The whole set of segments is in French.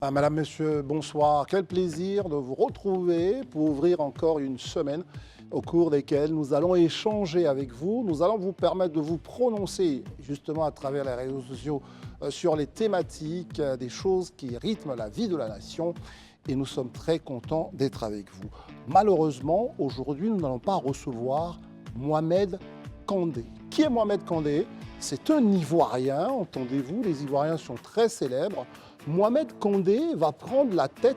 Madame, Monsieur, bonsoir. Quel plaisir de vous retrouver pour ouvrir encore une semaine au cours desquelles nous allons échanger avec vous. Nous allons vous permettre de vous prononcer justement à travers les réseaux sociaux sur les thématiques, des choses qui rythment la vie de la nation. Et nous sommes très contents d'être avec vous. Malheureusement, aujourd'hui, nous n'allons pas recevoir Mohamed Kandé. Qui est Mohamed Kandé? C'est un Ivoirien, entendez-vous, les Ivoiriens sont très célèbres. Mohamed Kandé va prendre la tête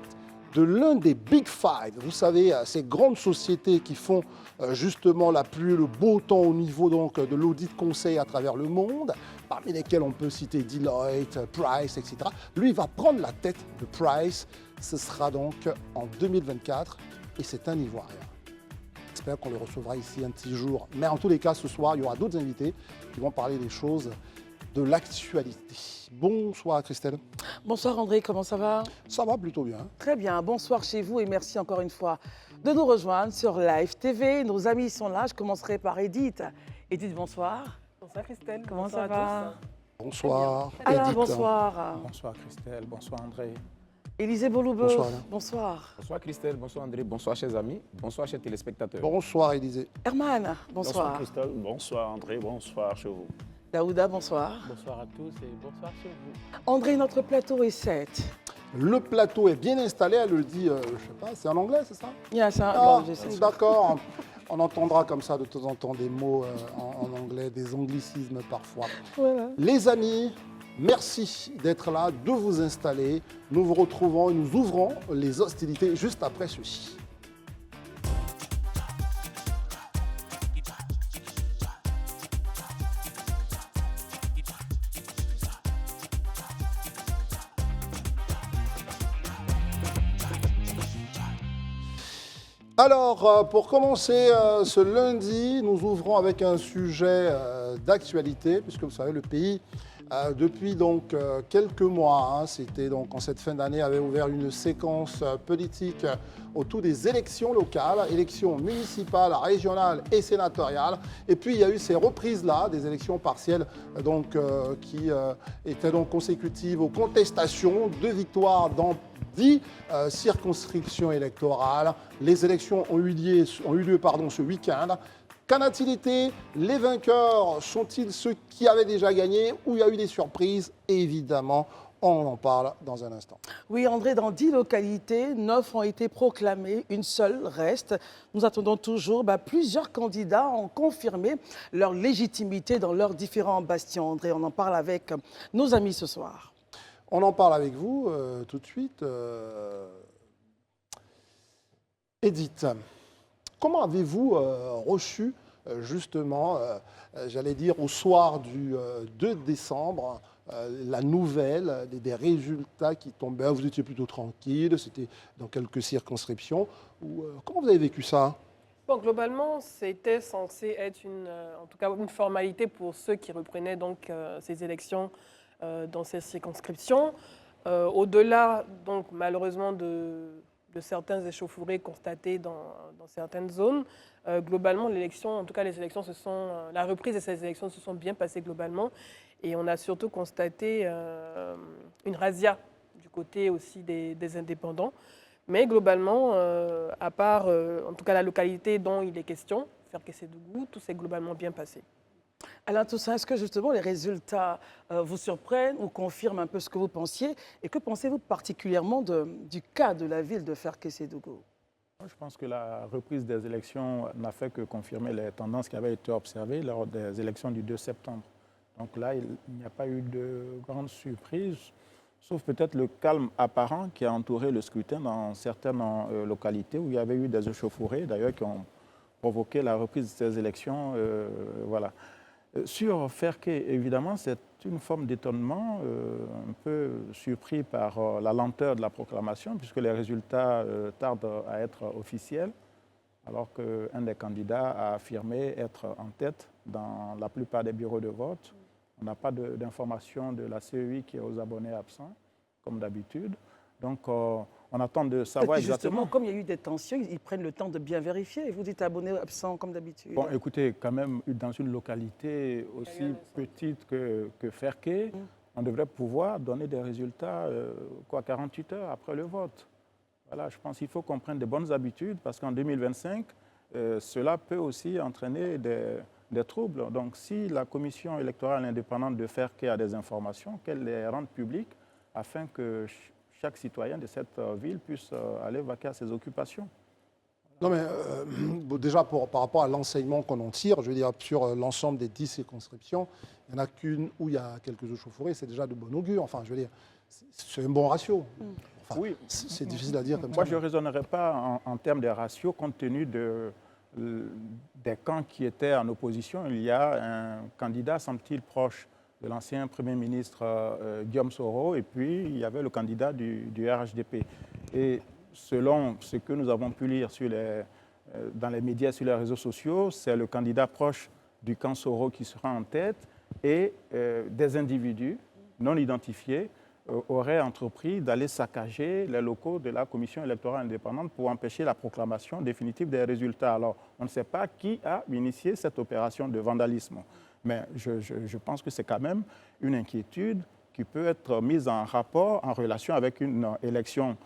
de l'un des Big Five. Vous savez, ces grandes sociétés qui font justement la pluie et le beau temps au niveau donc, de l'audit conseil à travers le monde, parmi lesquels on peut citer Deloitte, Price, etc. Lui, il va prendre la tête de Price. Ce sera donc en 2024 et c'est un Ivoirien. J'espère qu'on le recevra ici un petit jour. Mais en tous les cas, ce soir, il y aura d'autres invités qui vont parler des choses de l'actualité. Bonsoir Christelle. Bonsoir André, comment ça va? Ça va plutôt bien. Très bien, bonsoir chez vous et merci encore une fois de nous rejoindre sur Live TV. Nos amis sont là, je commencerai par Edith. Edith, bonsoir. Bonsoir Christelle. Comment bonsoir ça va? Bonsoir. Alain, Edith. bonsoir. Bonsoir Christelle, bonsoir André. Élisée Boloubeux, Bonsoir, Alain. bonsoir. Bonsoir Christelle, bonsoir André, bonsoir chers amis, bonsoir chers téléspectateurs. Bonsoir Élisée. Herman, Bonsoir bonsoir. Christelle, bonsoir André, bonsoir chez vous. Daouda, bonsoir. Bonsoir à tous et bonsoir chez vous. André, notre plateau est 7. Le plateau est bien installé, elle le dit, je sais pas, c'est en anglais, c'est ça? Yes, hein? Ah, Bon, je sais. d'accord. On entendra comme ça de temps en temps des mots en anglais, des anglicismes parfois. Voilà. Les amis, merci d'être là, de vous installer. Nous vous retrouvons et nous ouvrons les hostilités juste après ceci. Alors, pour commencer ce lundi, nous ouvrons avec un sujet d'actualité, puisque vous savez, le pays, depuis donc quelques mois, c'était donc en cette fin d'année, avait ouvert une séquence politique autour des élections locales, élections municipales, régionales et sénatoriales. Et puis, il y a eu ces reprises-là, des élections partielles donc, qui étaient donc consécutives aux contestations de victoires dans 10 circonscriptions électorales. Les élections ont eu lieu ce week-end. Qu'en a-t-il été? Les vainqueurs sont-ils ceux qui avaient déjà gagné ou il y a eu des surprises? Évidemment, on en parle dans un instant. Oui, André, dans 10 localités, 9 ont été proclamées, une seule reste. Nous attendons toujours. Plusieurs candidats ont confirmé leur légitimité dans leurs différents bastions. André, on en parle avec nos amis ce soir. On en parle avec vous tout de suite. Edith, comment avez-vous reçu justement, j'allais dire au soir du 2 décembre, la nouvelle des résultats qui tombaient? Vous étiez plutôt tranquille, c'était dans quelques circonscriptions. Comment vous avez vécu ça? Bon, globalement, c'était censé être en tout cas une formalité pour ceux qui reprenaient donc ces élections dans ces circonscriptions. Au-delà, donc malheureusement, de certains échauffourées constatés dans certaines zones, globalement, l'élection, en tout cas les élections la reprise de ces élections se sont bien passées globalement. Et on a surtout constaté une razzia du côté aussi des indépendants. Mais globalement, à part en tout cas la localité dont il est question, Ferkessédougou, tout s'est globalement bien passé. Alain Toussaint, est-ce que justement les résultats vous surprennent ou confirment un peu ce que vous pensiez? Et que pensez-vous particulièrement du cas de la ville de Ferkessédougou? Je pense que la reprise des élections n'a fait que confirmer les tendances qui avaient été observées lors des élections du 2 septembre. Donc là, il n'y a pas eu de grande surprise, sauf peut-être le calme apparent qui a entouré le scrutin dans certaines localités où il y avait eu des échauffourées, d'ailleurs, qui ont provoqué la reprise de ces élections. Voilà. Sur Ferké, évidemment, c'est une forme d'étonnement, un peu surpris par la lenteur de la proclamation, puisque les résultats tardent à être officiels, alors qu'un des candidats a affirmé être en tête dans la plupart des bureaux de vote. On n'a pas d'information de la CEI qui est aux abonnés absents, comme d'habitude. Donc, on attend de savoir exactement. Justement, comme il y a eu des tensions, ils prennent le temps de bien vérifier. Et vous dites abonné absent comme d'habitude. Bon, écoutez, quand même, dans une localité aussi petite que Ferké, on devrait pouvoir donner des résultats 48 heures après le vote. Voilà, je pense qu'il faut qu'on prenne de bonnes habitudes parce qu'en 2025, cela peut aussi entraîner des troubles. Donc, si la commission électorale indépendante de Ferké a des informations, qu'elle les rende publiques afin que chaque citoyen de cette ville puisse aller vaquer à ses occupations. Non, mais déjà, par rapport à l'enseignement qu'on en tire, je veux dire, sur l'ensemble des 10 circonscriptions, il n'y en a qu'une où il y a quelques échauffourées, c'est déjà de bon augure. Enfin, je veux dire, c'est un bon ratio. Enfin, oui. C'est difficile à dire comme ça. Moi, je ne raisonnerais pas en termes de ratios, compte tenu des camps qui étaient en opposition. Il y a un candidat, semble-t-il, proche de l'ancien Premier ministre Guillaume Soro, et puis il y avait le candidat du RHDP. Et selon ce que nous avons pu lire dans les médias, sur les réseaux sociaux, c'est le candidat proche du camp Soro qui sera en tête, et des individus non identifiés auraient entrepris d'aller saccager les locaux de la commission électorale indépendante pour empêcher la proclamation définitive des résultats. Alors, on ne sait pas qui a initié cette opération de vandalisme. Mais je pense que c'est quand même une inquiétude qui peut être mise en rapport, en relation avec une élection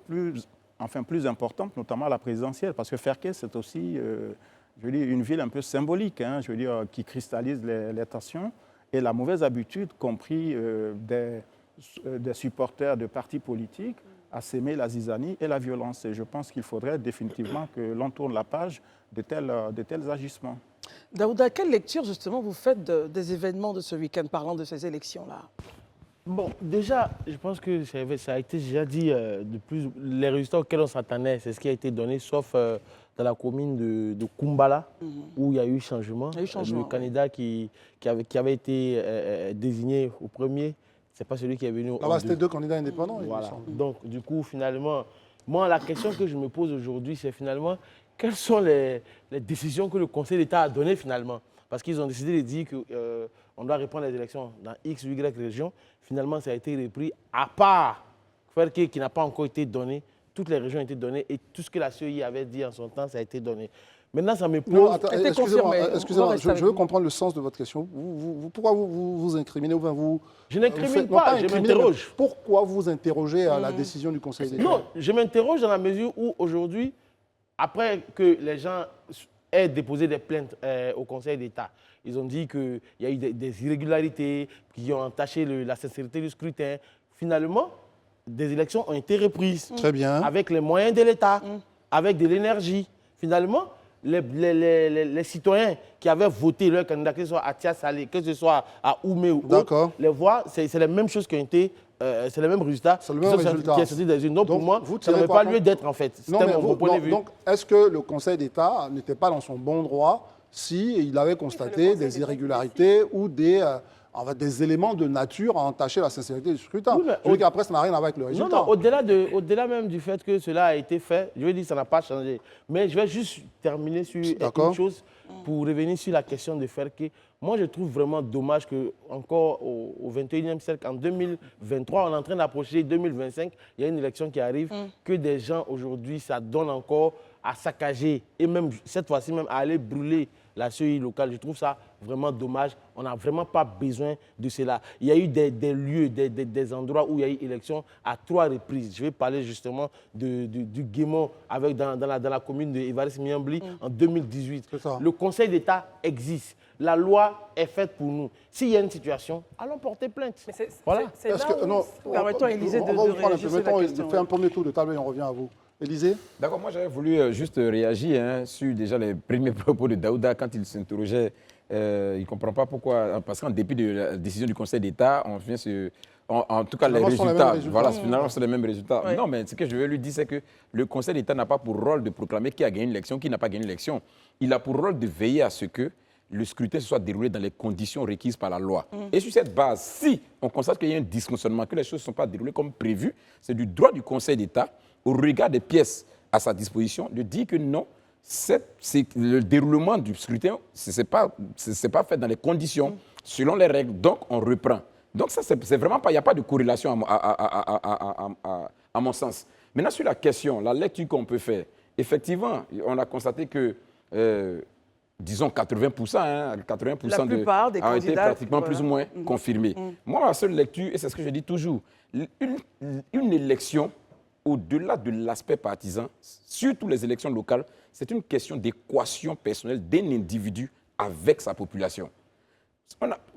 plus importante, notamment la présidentielle. Parce que Ferké, c'est aussi je veux dire, une ville un peu symbolique, hein, je veux dire, qui cristallise les tensions et la mauvaise habitude, compris des supporters de partis politiques, à s'aimer la zizanie et la violence. Et je pense qu'il faudrait définitivement que l'on tourne la page de tels agissements. Daouda, quelle lecture justement vous faites des événements de ce week-end parlant de ces élections-là? Bon, déjà, je pense que ça a été déjà dit, les résultats auxquels on s'attendait, c'est ce qui a été donné, sauf dans la commune de Kumbala, où il y a eu changement. Il y a eu changement, le candidat qui avait été désigné au premier, ce n'est pas celui qui est venu au Là-bas, c'était 2 candidats indépendants. Voilà. Donc, du coup, finalement, moi, la question que je me pose aujourd'hui, c'est finalement, quelles sont les décisions que le Conseil d'État a données finalement? Parce qu'ils ont décidé de dire qu'on doit reprendre les élections dans X ou Y région. Finalement, ça a été repris à part Ferké qui n'a pas encore été donné. Toutes les régions ont été données et tout ce que la CEI avait dit en son temps, ça a été donné. Maintenant, ça me pose... Non, attends, excusez-moi, je veux comprendre le sens de votre question. Pourquoi vous incriminez ou vous... Je n'incrimine pas, je m'interroge. Pourquoi vous interrogez à la décision du Conseil d'État? Non, je m'interroge dans la mesure où aujourd'hui, après que les gens aient déposé des plaintes au Conseil d'État, ils ont dit qu'il y a eu des irrégularités qui ont entaché la sincérité du scrutin. Finalement, des élections ont été reprises. Très bien. Avec les moyens de l'État, avec de l'énergie. Finalement, les citoyens qui avaient voté leur candidat, que ce soit à Tia Salé, que ce soit à Oumé ou autre, les voix, c'est les mêmes choses qui ont été... c'est le même résultat. C'est le même résultat. Qui est sorti des urnes. Donc, pour moi, ça n'avait pas lieu d'être, en fait. C'était mon point de vue. Donc, est-ce que le Conseil d'État n'était pas dans son bon droit s'il avait constaté des irrégularités ou des éléments de nature à entacher la sincérité du scrutin? Oui, je veux dire qu'après, ça n'a rien à voir avec le résultat. Non, au-delà même du fait que cela a été fait, je veux dire que ça n'a pas changé. Mais je vais juste terminer sur une chose pour revenir sur la question de Ferké. Moi, je trouve vraiment dommage qu'encore au 21e siècle, en 2023, on est en train d'approcher 2025, il y a une élection qui arrive, que des gens aujourd'hui, ça donne encore à saccager et même cette fois-ci même à aller brûler la CEI locale. Je trouve ça vraiment dommage. On n'a vraiment pas besoin de cela. Il y a eu des lieux, des endroits où il y a eu élection à 3 reprises. Je vais parler justement du Guémon dans la commune d'Évariste Miambli en 2018. Le Conseil d'État existe. La loi est faite pour nous. S'il y a une situation, allons porter plainte. Voilà. Permettons à Élisée de réagir sur la question. Fait un premier tour de table et on revient à vous. Élisée? D'accord, moi j'avais voulu juste réagir sur déjà les premiers propos de Daouda quand il s'interrogeait. Il ne comprend pas pourquoi, parce qu'en dépit de la décision du Conseil d'État, on vient sur... En tout cas, les résultats, voilà, finalement, c'est les mêmes résultats. Oui. Non, mais ce que je veux lui dire, c'est que le Conseil d'État n'a pas pour rôle de proclamer qui a gagné l'élection, qui n'a pas gagné l'élection. Il a pour rôle de veiller à ce que le scrutin se soit déroulé dans les conditions requises par la loi. Et sur cette base, si on constate qu'il y a un dysfonctionnement, que les choses ne sont pas déroulées comme prévu, c'est du droit du Conseil d'État, au regard des pièces à sa disposition, de dire que non, le déroulement du scrutin, ce n'est pas fait dans les conditions, selon les règles, donc on reprend. Donc ça, c'est vraiment pas, il n'y a pas de corrélation à mon sens. Maintenant, sur la question, la lecture qu'on peut faire, effectivement, on a constaté que disons 80%, hein, 80% La plupart des ont été candidats, pratiquement voilà. plus ou moins confirmés. Moi, ma seule lecture, et c'est ce que je dis toujours, une élection, au-delà de l'aspect partisan, surtout les élections locales, c'est une question d'équation personnelle d'un individu avec sa population.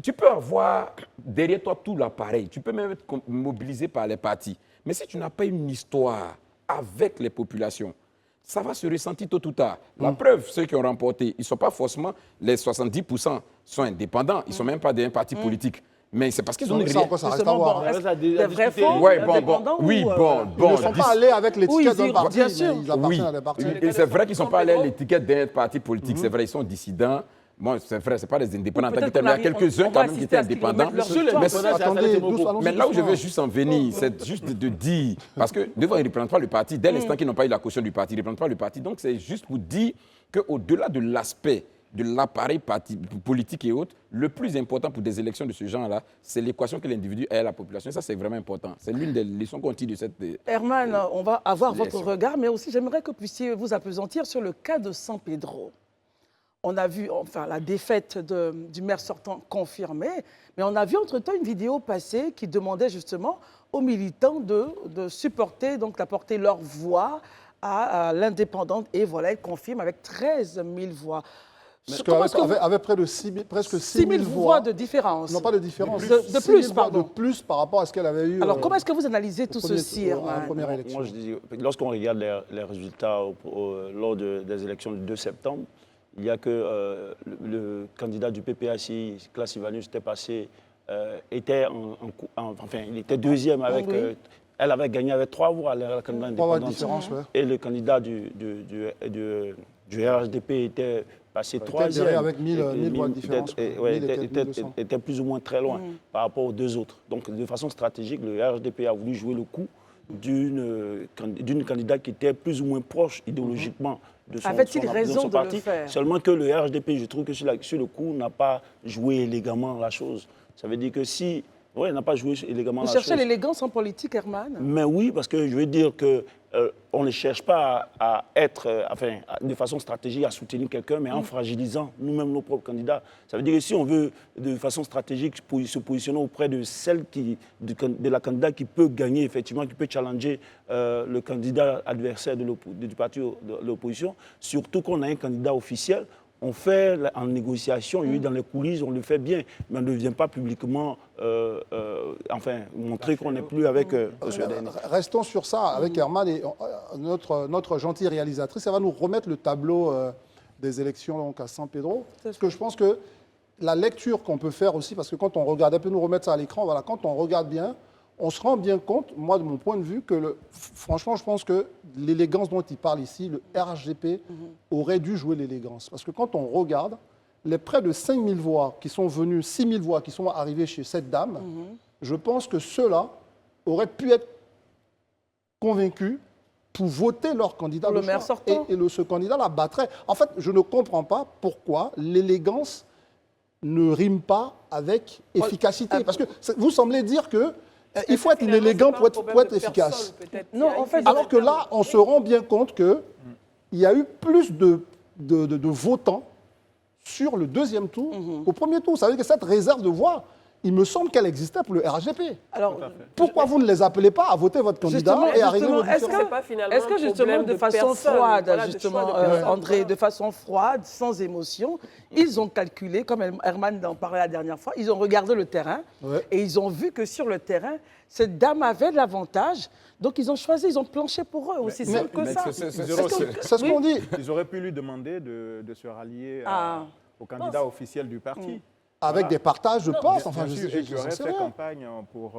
Tu peux avoir derrière toi tout l'appareil, tu peux même être mobilisé par les partis, mais si tu n'as pas une histoire avec les populations, ça va se ressentir tôt ou tard. La preuve, ceux qui ont remporté, ils ne sont pas forcément, les 70% sont indépendants, ils ne sont même pas des partis politiques. Mais c'est parce qu'ils ont... Ça, encore, ça reste à voir. Des vrais faux, Ouais, indépendants oui, ou, Ils ne sont pas allés avec l'étiquette d'un parti, bien mais sûr. ils appartiennent Oui. à des partis. Et c'est vrai qu'ils ne sont pas allés à l'étiquette d'un parti politique, c'est vrai, ils sont dissidents. Bon, c'est vrai, ce n'est pas des indépendants, Peut-être mais il y a qu'on quelques-uns va quand même qui assister étaient à ce qu'ils vont indépendants. mettre leur histoire. Attendez, doucement, Mais là où je doucement. veux juste en venir, c'est juste de dire, parce que devant, ils ne représentent pas le parti, dès l'instant qu'ils n'ont pas eu la caution du parti, ils ne représentent pas le parti. Donc c'est juste pour dire qu'au-delà de l'aspect de l'appareil politique et autres, le plus important pour des élections de ce genre-là, c'est l'équation que l'individu a à la population. Et ça, c'est vraiment important. C'est l'une des leçons qu'on tire de cette... Herman, on va avoir votre élection. regard, mais aussi j'aimerais que vous puissiez vous appesantir sur le cas de San Pedro. On a vu enfin, la défaite du maire sortant confirmée, mais on a vu entre-temps une vidéo passée qui demandait justement aux militants de supporter, donc d'apporter leur voix à l'indépendante. Et voilà, elle confirme avec 13 000 voix. Avec près de presque 6 000 voix de différence. Non, pas de différence. De plus, pardon. De plus par rapport à ce qu'elle avait eu. Alors, comment est-ce que vous analysez tout ceci, Herman? Première élection. Moi, je dis, lorsqu'on regarde les résultats lors des élections du 2 septembre, il n'y a que le candidat du PPACI, Klaas Ivanius, était passé, enfin, il était deuxième avec... elle avait gagné avec 3 voix, la candidate indépendante. Et le candidat du RHDP était passé 3e. Avec 1000 voix de différence. Était plus ou moins très loin par rapport aux deux autres. Donc, de façon stratégique, le RHDP a voulu jouer le coup d'une candidate qui était plus ou moins proche idéologiquement de son, avait-il raison de parti. Le faire? Seulement que le RHDP, je trouve que sur le coup, n'a pas joué élégamment la chose. Ça veut dire que si... Oui, il n'a pas joué élégamment la chose. Vous cherchez l'élégance en politique, Herman? Mais oui, parce que je veux dire que on ne cherche pas à être, de façon stratégique, à soutenir quelqu'un, mais en fragilisant nous-mêmes nos propres candidats. Ça veut dire que si on veut, de façon stratégique, se positionner auprès de celle de la candidate qui peut gagner, effectivement, qui peut challenger le candidat adversaire du parti de l'opposition, surtout qu'on a un candidat officiel, on fait en négociation, dans les coulisses, on le fait bien, mais on ne vient pas publiquement montrer qu'on n'est plus avec Restons sur ça avec Herman et notre gentille réalisatrice. Elle va nous remettre le tableau des élections donc, à San Pedro. Parce que je pense que la lecture qu'on peut faire aussi, parce que quand on regarde, elle peut nous remettre ça à l'écran, voilà, quand on regarde bien, on se rend bien compte, moi de mon point de vue, que franchement, je pense que l'élégance dont il parle ici, le RHDP, aurait dû jouer l'élégance. Parce que quand on regarde, les près de 5 000 voix qui sont venues, 6 000 voix qui sont arrivées chez cette dame, je pense que ceux-là auraient pu être convaincus pour voter leur candidat. Le maire sortant. Et ce candidat la battrait. En fait, je ne comprends pas pourquoi l'élégance ne rime pas avec efficacité. Parce que vous semblez dire que il faut être élégant pour être efficace. Non, en fait, alors que là, on se rend bien compte qu'il y a eu plus de votants sur le deuxième tour qu'au premier tour. Ça veut dire que cette réserve de voix, il me semble qu'elle existait pour le RHDP. Alors, pourquoi vous ne les appelez pas à voter votre candidat et à régler vos différends? Est-ce que justement, de façon froide, André, de façon froide, sans émotion, ils ont calculé, comme Herman en parlait la dernière fois, ils ont regardé le terrain et ils ont vu que sur le terrain, cette dame avait de l'avantage. Donc, ils ont choisi, ils ont planché pour eux, aussi simple que ça. C'est ce qu'on dit. Ils auraient pu lui demander de se rallier au candidat officiel du parti. Avec des partages de postes, enfin, je aurais fait campagne pour...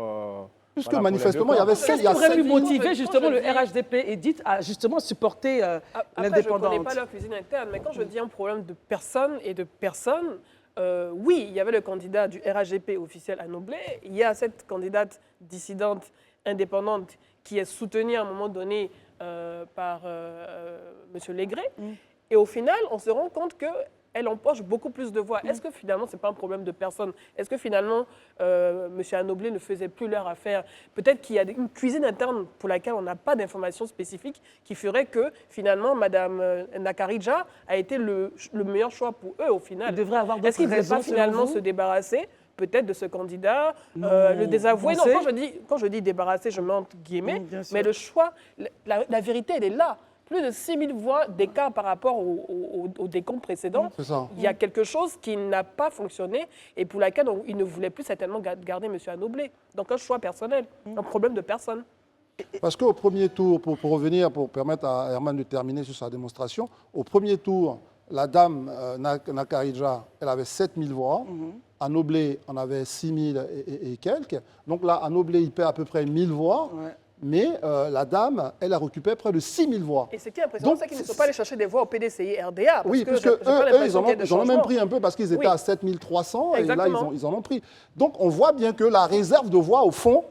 Puisque manifestement, il y avait... Qu'est-ce qui aurait pu motiver justement le RHDP Edith à justement supporter l'indépendante? Je ne connais pas leur cuisine interne, mais quand je dis un problème de personnes et de personnes, oui, il y avait le candidat du RHDP officiel à Noblet, il y a cette candidate dissidente indépendante qui est soutenue à un moment donné par M. Légré. Et au final, on se rend compte que elle empoche beaucoup plus de voix. Est-ce que finalement, ce n'est pas un problème de personne? Est-ce que finalement, M. Anoblé ne faisait plus leur affaire? Peut-être qu'il y a une cuisine interne pour laquelle on n'a pas d'informations spécifiques qui ferait que finalement, Mme Nakaridja a été le meilleur choix pour eux au final. Est-ce qu'ils ne devaient pas finalement se débarrasser peut-être de ce candidat, le désavouer? Non, quand je dis débarrasser, je mets entre guillemets, mais le choix, la vérité, elle est là. Plus de 6 000 voix d'écart par rapport au décompte précédent. Il y a quelque chose qui n'a pas fonctionné et pour laquelle il ne voulait plus certainement garder M. Anoblé. Donc un choix personnel, un problème de personne. Parce qu'au premier tour, pour revenir, pour permettre à Herman de terminer sur sa démonstration, au premier tour, la dame Nakaridja, elle avait 7 000 voix. Anoblé en avait 6 000 et quelques. Donc là, Anoblé, il perd à peu près 1 000 voix. Ouais. Mais la dame, elle a récupéré près de 6 000 voix. Et ce qui est impressionnant, c'est qu'ils ne sont pas allés chercher des voix au PDCI RDA. Parce oui, parce qu'eux, ils en ont même pris un peu parce qu'ils étaient à 7 300 et là, ils en ont pris. Donc, on voit bien que la réserve de voix, au fond,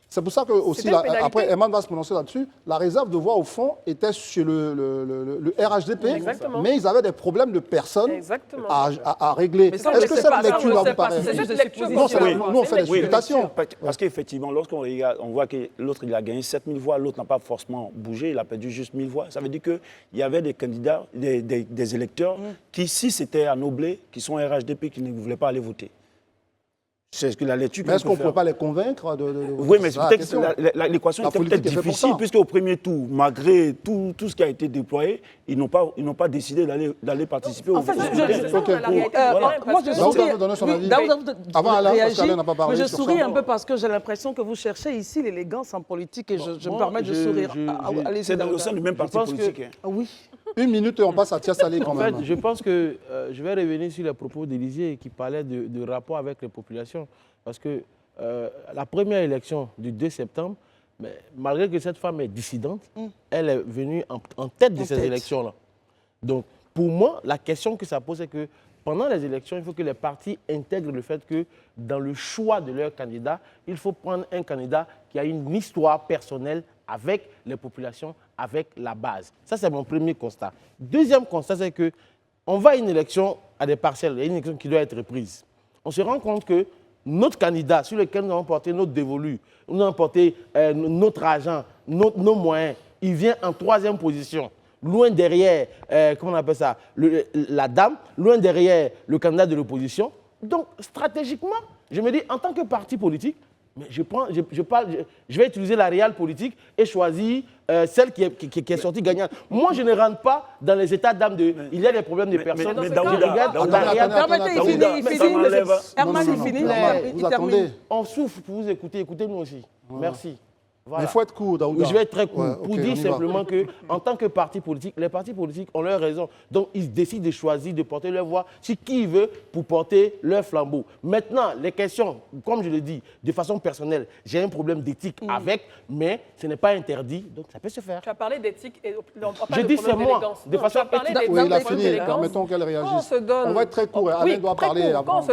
c'est pour ça que aussi, après, Herman va se prononcer là-dessus, la réserve de voix, au fond, était chez le RHDP, mais ils avaient des problèmes de personnes à régler. Est-ce que cette lecture va vous paraître? Nous, on fait des supplications. Parce qu'effectivement, lorsqu'on regarde, on voit que l'autre, il a gagné 7 000 voix, l'autre n'a pas forcément bougé, il a perdu juste 1 000 voix. Ça veut dire qu'il y avait des candidats, des électeurs qui, si c'était Anoblé, qui sont RHDP, qui ne voulaient pas aller voter. C'est ce que la lecture. Mais est-ce qu'on ne peut pas les convaincre Oui, mais peut-être l'équation était peut-être difficile, puisque au premier tour, malgré tout ce qui a été déployé, ils n'ont pas décidé d'aller participer au vote. Moi, je souris un peu parce que j'ai l'impression que vous cherchez ici l'élégance en politique et je me permets de sourire. C'est au sein du même parti politique. Oui. 1 minute et on passe à Tia Salé quand même. En fait, je pense que je vais revenir sur les propos d'Élysée qui parlait de rapport avec les populations. Parce que la première élection du 2 septembre, mais malgré que cette femme est dissidente, elle est venue en tête de ces élections-là. Donc, pour moi, la question que ça pose, c'est que pendant les élections, il faut que les partis intègrent le fait que dans le choix de leur candidat, il faut prendre un candidat qui a une histoire personnelle avec les populations, avec la base. Ça, c'est mon premier constat. Deuxième constat, c'est qu'on va à une élection à des partiels, il y a une élection qui doit être reprise. On se rend compte que notre candidat sur lequel nous avons porté notre dévolu, nous avons porté notre argent, nos moyens, il vient en 3e position. Loin derrière, comment on appelle ça, la dame, loin derrière le candidat de l'opposition. Donc, stratégiquement, je me dis, en tant que parti politique, mais je vais utiliser la réelle politique et choisir celle qui est sortie gagnante. Moi, je ne rentre pas dans les états d'âme de... Il y a des problèmes de personnes. Mais Daouda, vous attendez. On souffre pour vous écouter. Écoutez-nous aussi. Merci. Voilà. Mais il faut être court, Daouda. Je vais être très court pour dire simplement qu'en tant que parti politique, les partis politiques ont leur raison. Donc, ils décident de choisir, de porter leur voix sur qui ils veulent pour porter leur flambeau. Maintenant, les questions, comme je le dis, de façon personnelle, j'ai un problème d'éthique avec, mais ce n'est pas interdit, donc ça peut se faire. Tu as parlé d'éthique et je dis c'est moi, de façon éthique. Oui, il a fini. Permettons qu'elle réagisse. On va être très court. Alain doit parler. Quand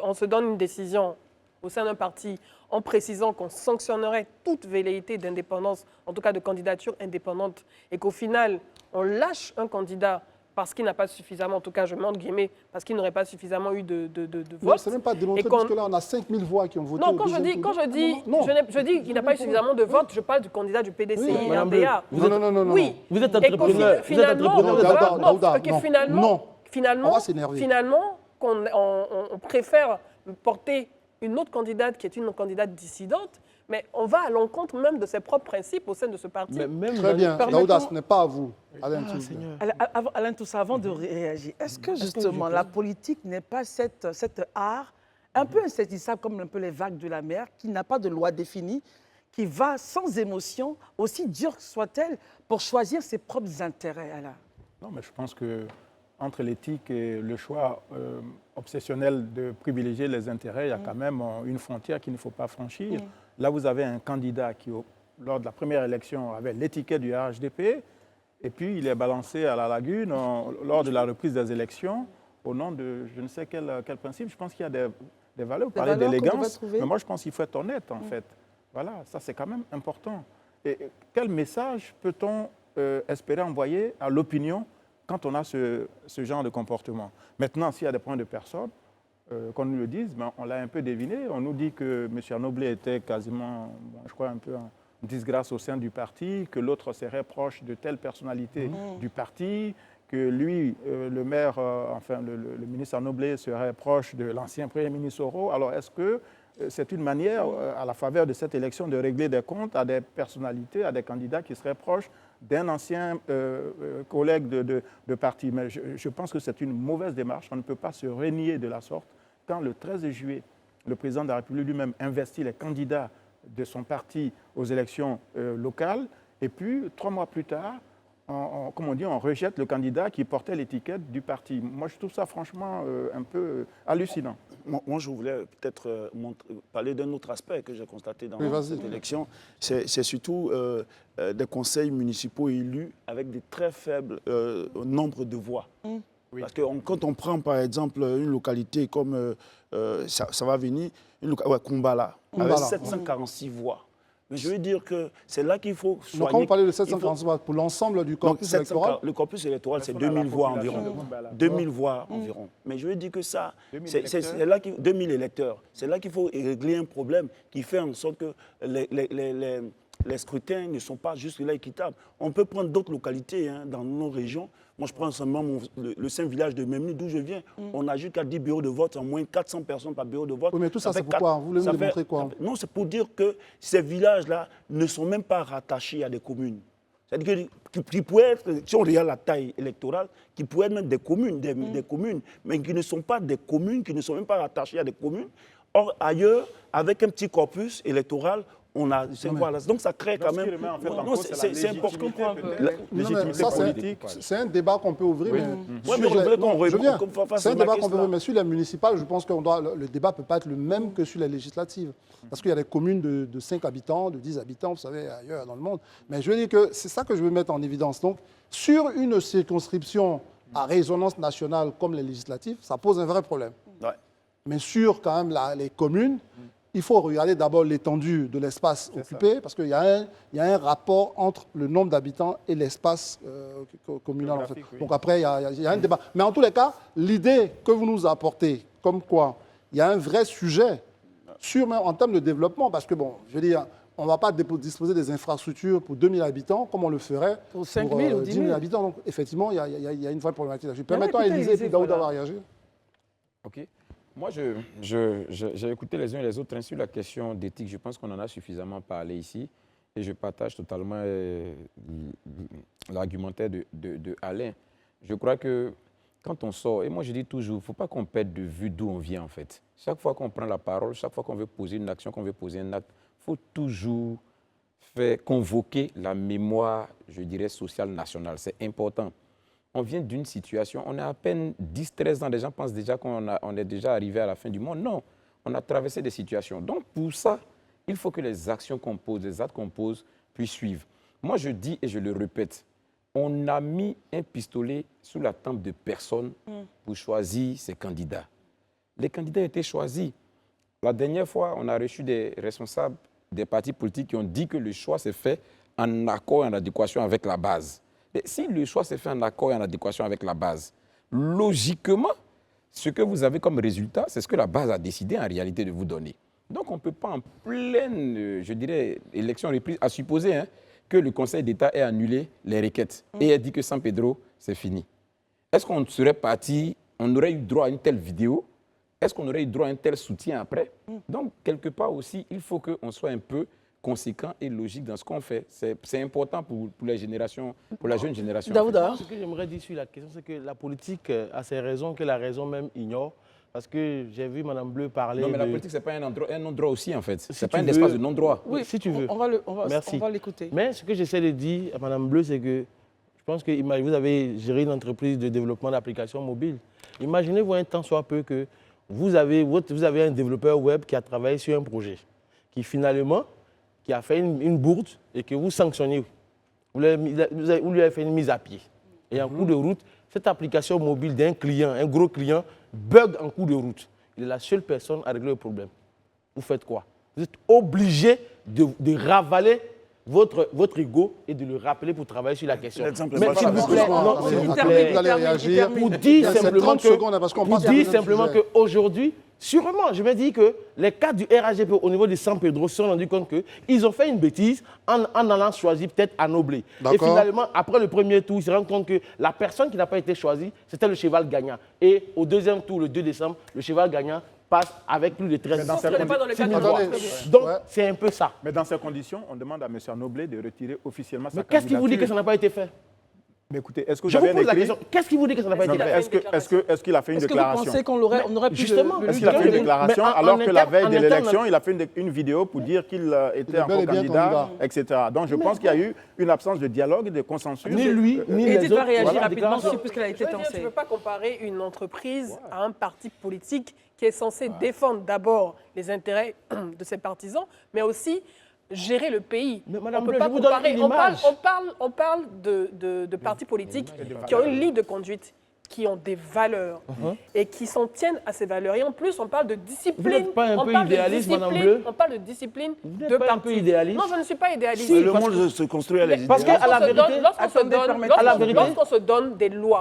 on se donne une décision au sein d'un parti, en précisant qu'on sanctionnerait toute velléité d'indépendance, en tout cas de candidature indépendante, et qu'au final, on lâche un candidat parce qu'il n'a pas suffisamment, en tout cas je mets entre guillemets, parce qu'il n'aurait pas suffisamment eu de votes. Ce n'est même pas démontré, parce que là, on a 5 000 voix qui ont voté. Non, je dis qu'il n'a pas eu suffisamment de votes, je parle du candidat du PDCI, RDA. Non. Oui. Vous êtes entrepreneur. Finalement, on préfère porter une autre candidate qui est une candidate dissidente, mais on va à l'encontre même de ses propres principes au sein de ce parti. Très bien, Daouda, ce n'est pas à vous. Alain Toussa, avant de réagir, est-ce que justement la politique n'est pas cet art un peu insaisissable comme un peu les vagues de la mer, qui n'a pas de loi définie, qui va sans émotion, aussi dure soit-elle, pour choisir ses propres intérêts, Alain? Non, mais je pense que entre l'éthique et le choix obsessionnel de privilégier les intérêts, il y a quand même une frontière qu'il ne faut pas franchir. Là, vous avez un candidat qui, lors de la première élection, avait l'étiquette du RHDP, et puis il est balancé à la lagune lors de la reprise des élections au nom de je ne sais quel principe. Je pense qu'il y a des valeurs. Vous parlez d'élégance, mais moi je pense qu'il faut être honnête en fait. Voilà, ça c'est quand même important. Et quel message peut-on espérer envoyer à l'opinion quand on a ce genre de comportement. Maintenant, s'il y a des points de personne, qu'on nous le dise, ben, on l'a un peu deviné. On nous dit que M. Anoblé était quasiment, je crois, un peu en disgrâce au sein du parti, que l'autre serait proche de telle personnalité du parti, que lui, le maire, le ministre Anoblé serait proche de l'ancien Premier ministre Soro. Alors, est-ce que c'est une manière, à la faveur de cette élection, de régler des comptes à des personnalités, à des candidats qui seraient proches d'un ancien collègue de parti? Mais je pense que c'est une mauvaise démarche. On ne peut pas se renier de la sorte. Quand le 13 juillet, le président de la République lui-même investit les candidats de son parti aux élections locales, et puis 3 mois plus tard, on rejette le candidat qui portait l'étiquette du parti. Moi, je trouve ça franchement un peu hallucinant. Moi, je voulais peut-être parler d'un autre aspect que j'ai constaté dans cette élection. C'est surtout des conseils municipaux élus avec des très faibles nombres de voix. Oui. Parce que quand on prend, par exemple, une localité comme, ça va venir, Kumbala, avec 746 voix. Mais je veux dire que c'est là qu'il faut soigner. Donc, quand vous parlez de 746 voix, pour l'ensemble du corpus électoral? Le corpus électoral, c'est 2000 voix environ. 2000 voix environ. Mais je veux dire que ça, c'est là 2000 électeurs. C'est là qu'il faut régler un problème qui fait en sorte que les scrutins ne sont pas juste là équitables. On peut prendre d'autres localités dans nos régions. Moi, je prends seulement le saint village de Memni, d'où je viens. On a jusqu'à 10 bureaux de vote, en moins de 400 personnes par bureau de vote. Oui, mais tout ça, c'est pourquoi? Vous voulez nous démontrer quoi? Non, c'est pour dire que ces villages-là ne sont même pas rattachés à des communes. C'est-à-dire qu'ils pourraient être, si on regarde la taille électorale, qui pourraient être même des communes, des communes, mais qui ne sont pas des communes, qui ne sont même pas rattachées à des communes. Or, ailleurs, avec un petit corpus électoral, on a voilà. Donc ça crée quand même. C'est important. C'est un débat qu'on peut ouvrir. C'est un débat qu'on peut ouvrir. Mais sur les municipales, je pense que le débat ne peut pas être le même que sur les législatives. Parce qu'il y a des communes de 5 habitants, de 10 habitants, vous savez, ailleurs dans le monde. Mais je veux dire que c'est ça que je veux mettre en évidence. Donc, sur une circonscription à résonance nationale comme les législatives, ça pose un vrai problème. Ouais. Mais sur quand même les communes, il faut regarder d'abord l'étendue de l'espace occupé, parce qu'il y a un rapport entre le nombre d'habitants et l'espace communal. En fait. Oui. Donc après, il y a un débat. Mais en tous les cas, l'idée que vous nous apportez, comme quoi il y a un vrai sujet en termes de développement, parce que, bon, je veux dire, on ne va pas disposer des infrastructures pour 2000 habitants, comme on le ferait pour 5 000 ou 10 000 habitants. Donc, effectivement, il y a une vraie problématique là-dessus. Permettons à Élisée et puis Daouda va réagir. OK. Moi, j'ai écouté les uns et les autres sur la question d'éthique. Je pense qu'on en a suffisamment parlé ici. Et je partage totalement l'argumentaire de Alain. Je crois que quand on sort, et moi je dis toujours, il ne faut pas qu'on perde de vue d'où on vient en fait. Chaque fois qu'on prend la parole, chaque fois qu'on veut poser une action, qu'on veut poser un acte, il faut toujours faire convoquer la mémoire, je dirais, sociale nationale. C'est important. On vient d'une situation, on a à peine 10-13 ans, les gens pensent déjà qu'on est déjà arrivé à la fin du monde. Non, on a traversé des situations. Donc pour ça, il faut que les actions qu'on pose, les actes qu'on pose puissent suivre. Moi je dis et je le répète, on a mis un pistolet sous la tempe de personnes pour choisir ses candidats. Les candidats étaient choisis. La dernière fois, on a reçu des responsables des partis politiques qui ont dit que le choix s'est fait en accord et en adéquation avec la base. Mais si le choix s'est fait en accord et en adéquation avec la base, logiquement, ce que vous avez comme résultat, c'est ce que la base a décidé en réalité de vous donner. Donc on ne peut pas en pleine, je dirais, élection reprise, à supposer que le Conseil d'État ait annulé les requêtes et ait dit que San Pedro, c'est fini. Est-ce qu'on serait parti, on aurait eu droit à une telle vidéo? Est-ce qu'on aurait eu droit à un tel soutien après? Donc, quelque part aussi, il faut qu'on soit un peu conséquent et logique dans ce qu'on fait. C'est important pour les générations, pour la jeune génération. Daouda. Ce que j'aimerais dire sur la question, c'est que la politique a ses raisons que la raison même ignore. Parce que j'ai vu Mme Bleu parler. Non, mais la politique, ce n'est pas un non-droit aussi, en fait. Ce n'est pas un espace de non-droit. Oui, si tu veux. On va l'écouter. Mais ce que j'essaie de dire à Mme Bleu, c'est que je pense que vous avez géré une entreprise de développement d'applications mobiles. Imaginez-vous un temps soit peu que vous avez un développeur web qui a travaillé sur un projet, qui finalement, qui a fait une bourde et que vous sanctionnez. Vous lui avez fait une mise à pied. Et en cours de route, cette application mobile d'un client, un gros client, bug en cours de route. Il est la seule personne à régler le problème. Vous faites quoi? Vous êtes obligé de ravaler votre ego et de le rappeler pour travailler sur la question. L'exemple est Mais pas s'il ça. vous plaît, non, s'il vous plaît, Vous allez réagir. pour dire Il y a simplement 30 secondes, parce qu'on passe à un autre simplement sujet. qu'aujourd'hui, sûrement, je me dis que les cadres du RHDP au niveau de San Pedro se sont rendus compte qu'ils ont fait une bêtise en allant choisir peut-être Anoblé. Et D'accord. finalement, après le premier tour, ils se rendent compte que la personne qui n'a pas été choisie, c'était le cheval gagnant. Et au deuxième tour, le 2 décembre, le cheval gagnant passe avec plus de 13 Mais dans Ce n'est pas dans le cadre de Attendez, votre- Donc, ouais. c'est un peu ça. Mais dans ces conditions, on demande à M. Anoblé de retirer officiellement sa Mais qu'est-ce qui vous dit que ça candidature. n'a pas été fait? Mais écoutez, est-ce que vous Je vous avez un pose la écrit? question. Qu'est-ce qui vous dit que ça n'a pas Non, été mais fait? est-ce qu'il a fait une Est-ce que vous déclaration? pensez qu'on aurait pu Justement, le Est-ce qu'il a fait une Mais déclaration en alors que la interne- veille en de interne, l'élection, il a fait une vidéo pour dire qu'il était bel encore et bien candidat, etc. Donc je pense qu'il y a eu une absence de dialogue et de consensus. Ni lui, ni les Edith autres. va réagir Voilà, rapidement déclaration. dessus puisqu'elle a été Je veux dire, tu tensée. ne peux pas comparer une entreprise à un parti politique qui est censé défendre d'abord les intérêts de ses partisans, mais aussi gérer le pays. Mais Madame on peut Bleu, pas je vous donne comparer. une On parle, image. on parle de partis politiques qui ont une ligne de conduite, qui ont des valeurs et qui s'en tiennent à ces valeurs. Et en plus, on parle de discipline. Vous n'êtes pas un on peu parle de idéaliste, Madame discipline, Bleu? on parle de discipline Vous n'êtes de pas un parti. peu idéaliste? Non, je ne suis pas idéaliste. Si, Le parce monde se construit à les Parce idées. qu'à la vérité,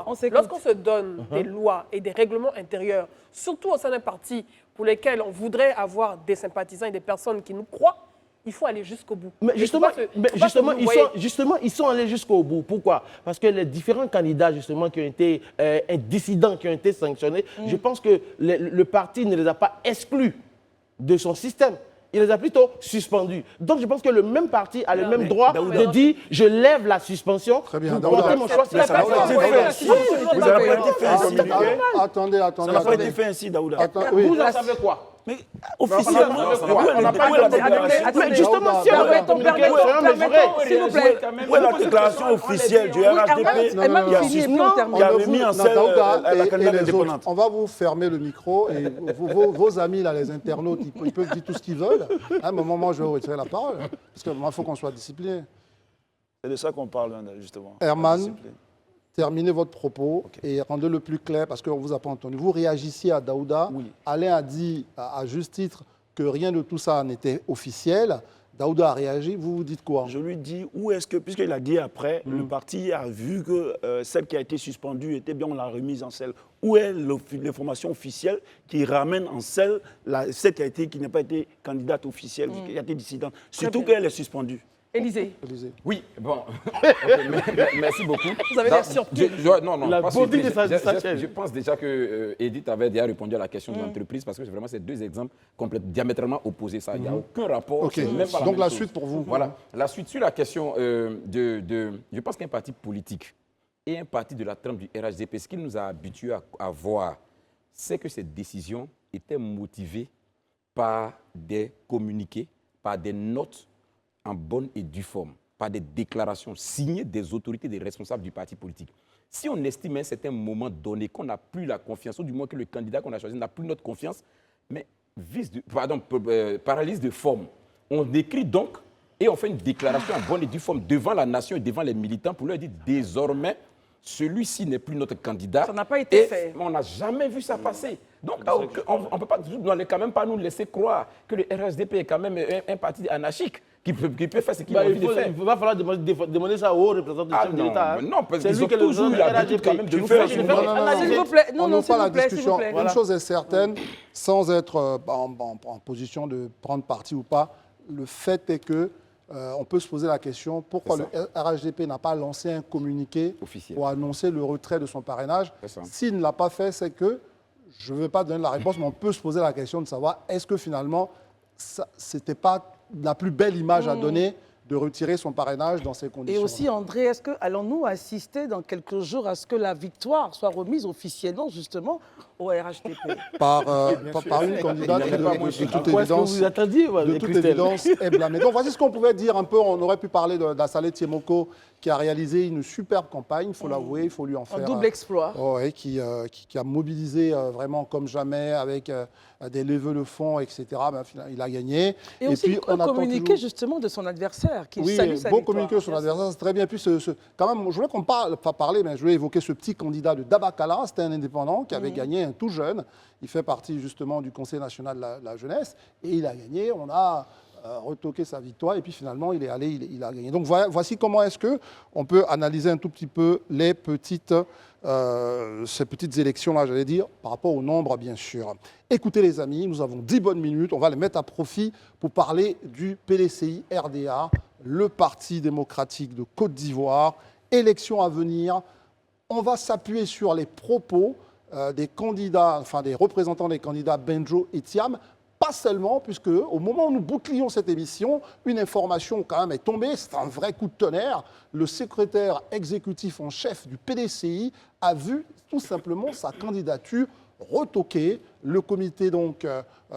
On s'écoute. Lorsqu'on se donne des lois et des règlements intérieurs, surtout au sein d'un parti pour lesquels on voudrait avoir des sympathisants et des personnes qui nous croient, il faut aller jusqu'au bout. Mais Et justement, faut pas se mouvoyer. ils sont allés jusqu'au bout. Pourquoi? Parce que les différents candidats justement qui ont été dissidents, qui ont été sanctionnés, je pense que le parti ne les a pas exclus de son système. Il les a plutôt suspendus. Donc je pense que le même parti a le même droit de dire je lève la suspension Très bien, pour Daouda. porter mon choix. Ça n'a pas été fait. Vous n'avez pas été fait ainsi. Attendez, Ça attendez. n'a pas été attendez. fait ainsi, Daouda. Oui. Vous en savez quoi? Mais officiellement, on n'a pas où est la de- déclaration? Mais justement, si on avait communiqué, s'il vous plaît. Où est la déclaration officielle du RHDP non, non, qui a non. suspendu- on termine. qui avait mis en scène Daouda la et candidate les autres, indépendante? on va vous fermer le micro et vos amis, là, les internautes, ils peuvent dire tout ce qu'ils veulent. À un moment, je vais vous retirer la parole. Parce que moi, il faut qu'on soit discipliné. C'est de ça qu'on parle, justement. Herman, Discipline. terminez votre propos et rendez-le plus clair parce qu'on ne vous a pas entendu. Vous réagissiez à Daouda. Oui. Alain a dit à juste titre que rien de tout ça n'était officiel. Daouda a réagi. Vous vous dites quoi? Je lui dis, où est-ce que, puisqu'il a dit après, le parti a vu que celle qui a été suspendue était bien, on l'a remise en selle. Où est l'information officielle qui ramène en selle celle qui n'a pas été candidate officielle, qui a été dissidente, surtout bien. qu'elle est suspendue? Élisée, Élisée. Oui, bon. Ok, merci beaucoup. vous avez l'air surpris. Non, La pas beauté surpris. de sa Je chaîne. pense déjà que Edith avait déjà répondu à la question de l'entreprise parce que vraiment, c'est deux exemples diamétralement opposés. Ça, il n'y a aucun rapport. Ok. c'est même pas Donc même la chose. suite pour vous. Voilà. La suite sur la question je pense qu'un parti politique et un parti de la trempe du RHDP, ce qu'il nous a habitués à voir, c'est que ces décisions étaient motivées par des communiqués, par des notes en bonne et due forme, par des déclarations signées des autorités, des responsables du parti politique. Si on estime à un certain moment donné qu'on n'a plus la confiance, ou du moins que le candidat qu'on a choisi n'a plus notre confiance, mais paralyse de forme. On écrit donc et on fait une déclaration en bonne et due forme devant la nation et devant les militants pour leur dire désormais, celui-ci n'est plus notre candidat. Ça n'a pas été Et fait. on n'a jamais vu ça passer. Donc, on ne peut pas, quand même pas nous laisser croire que le RHDP est quand même un parti anarchique qui peut faire ce qu'il a envie de faire. Il va falloir demander ça aux représentants du Ah chef de non, l'État. mais non, parce C'est qu'ils lui ont qui est le toujours eu président de l'habitude quand même de nous RHDP. faire Tu une fais- Non, non, non, S'il non. vous plaît, On non, n'ouvre s'il pas la vous plaît, s'il vous discussion. plaît. Une chose est certaine, sans être en position de prendre parti ou pas, le fait est que on peut se poser la question pourquoi le RHDP n'a pas lancé un communiqué Officiel. pour annoncer le retrait de son parrainage. C'est ça. S'il ne l'a pas fait, c'est que, je ne veux pas donner la réponse, mais on peut se poser la question de savoir est-ce que finalement, ce n'était pas la plus belle image à donner de retirer son parrainage dans ces Et conditions. aussi, André, allons-nous assister dans quelques jours à ce que la victoire soit remise officiellement, justement, au RHDP? par une candidate qui, de toute Quoi est-ce que évidence, vous attendiez, de toute évidence, est blâmée. Donc voici ce qu'on pouvait dire un peu. On aurait pu parler d'Assalé Tiemoko, qui a réalisé une superbe campagne, il faut l'avouer, il faut lui en Un faire. double exploit. Ouais, qui a mobilisé vraiment comme jamais avec des levées de fonds, etc. Ben, finalement, il a gagné. Et aussi on attend communiquer toujours- justement de son adversaire, qui Oui, salue sa beau victoire. communiqué sur l'adversaire, c'est très bien. Puis quand même, je voulais qu'on pas parler, mais je voulais évoquer ce petit candidat de Dabakala, c'était un indépendant qui avait gagné, un tout jeune. Il fait partie justement du Conseil national de la jeunesse et il a gagné. On a retoqué sa victoire et puis finalement il est allé, il a gagné. Donc voici comment est-ce qu'on peut analyser un tout petit peu ces petites élections-là, j'allais dire, par rapport au nombre bien sûr. Écoutez les amis, nous avons 10 bonnes minutes, on va les mettre à profit pour parler du PDCI RDA, le Parti démocratique de Côte d'Ivoire, élections à venir. On va s'appuyer sur les propos des candidats, enfin des représentants des candidats Benjo et Thiam, pas seulement, puisque au moment où nous bouclions cette émission, une information quand même est tombée, c'est un vrai coup de tonnerre. Le secrétaire exécutif en chef du PDCI a vu tout simplement sa candidature retoquée. Le comité donc,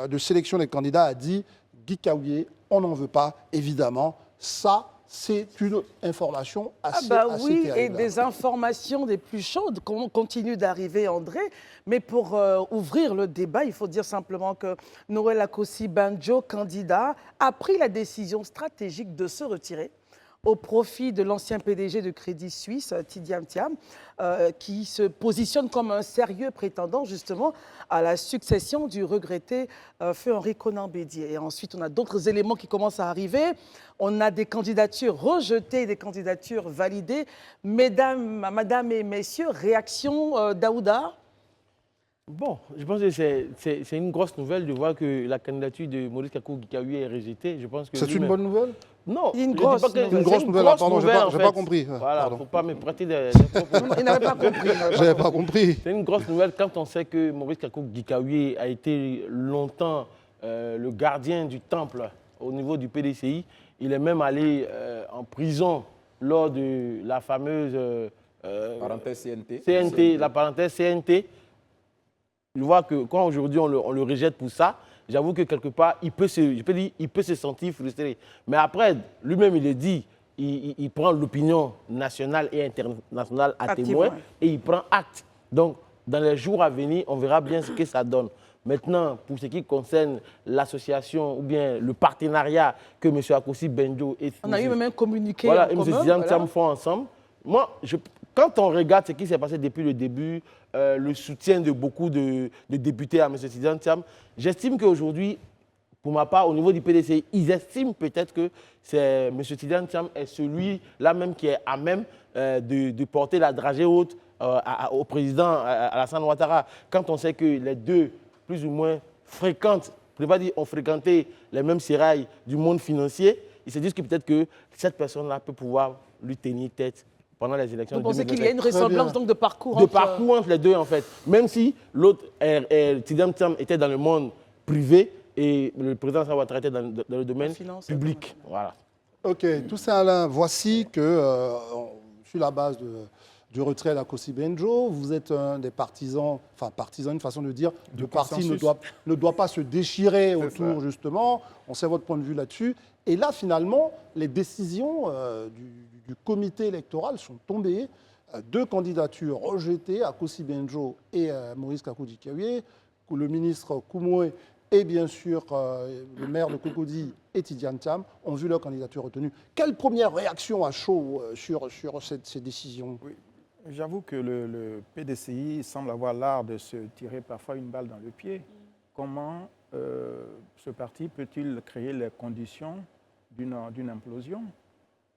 de sélection des candidats a dit « Guy Kaouye, on n'en veut pas, évidemment ». Ça, c'est une information assez oui, terrible. et des informations des plus chaudes continuent d'arriver, André. Mais pour ouvrir le débat, il faut dire simplement que Noël Akossi Benjo, candidat, a pris la décision stratégique de se retirer au profit de l'ancien PDG de Crédit Suisse, Tidjane Thiam, qui se positionne comme un sérieux prétendant justement à la succession du regretté feu Henri Konan Bédié. Et ensuite, on a d'autres éléments qui commencent à arriver. On a des candidatures rejetées, des candidatures validées. Madame et messieurs, réaction Daouda? Bon, je pense que c'est une grosse nouvelle de voir que la candidature de Maurice Kakou Gikaouye est rejetée. C'est une bonne nouvelle? Non, une grosse nouvelle. Pardon, je n'ai pas compris. Voilà, il ne faut pas me prêter des Il n'avait pas compris. Je n'avais pas compris. C'est une grosse nouvelle quand on sait que Maurice Kakou Gikaouye a été longtemps le gardien du temple au niveau du PDCI. Il est même allé en prison lors de la fameuse Parenthèse CNT. CNT, la parenthèse CNT. Je vois que quand aujourd'hui on le rejette pour ça, j'avoue que quelque part, il peut se sentir frustré. Mais après, lui-même, il le dit, il prend l'opinion nationale et internationale à témoin et il prend acte. Donc, dans les jours à venir, on verra bien ce que ça donne. Maintenant, pour ce qui concerne l'association ou bien le partenariat que M. Akossi Benjo et on a eu même un communiqué voilà, en et M. commun, Tidjane Thiam font ensemble. Moi, quand on regarde ce qui s'est passé depuis le début, le soutien de beaucoup de députés à M. Tidjane Thiam, j'estime qu'aujourd'hui, pour ma part, au niveau du PDC, ils estiment peut-être que M. Tidjane Thiam est celui-là même qui est à même de porter la dragée haute au président Alassane Ouattara. Quand on sait que les deux, plus ou moins, fréquentent, je ne peux pas dire ont fréquenté les mêmes sérails du monde financier, ils se disent que peut-être que cette personne-là peut pouvoir lui tenir tête pendant les élections. Vous pensez qu'il y a une ressemblance donc de parcours entre les deux, en fait. Même si l'autre, Tidjane Thiam, était dans le monde privé et le président Ouattara était dans le domaine public. Voilà. Ok, Toussaint Alain, voici que, sur la base du retrait d'Akossi Benjo, vous êtes un des partisans, enfin partisans, une façon de dire, le parti ne doit pas se déchirer autour, justement. On sait votre point de vue là-dessus. Et là, finalement, les décisions du comité électoral sont tombées. Deux candidatures rejetées, Akossi Benjo et Maurice Kakou Gikaouye. Le ministre Koumoé et bien sûr le maire de Cocody et Tidjane Thiam ont vu leur candidature retenue. Quelle première réaction à chaud sur ces décisions? Oui. J'avoue que le PDCI semble avoir l'art de se tirer parfois une balle dans le pied. Comment ce parti peut-il créer les conditions d'une implosion?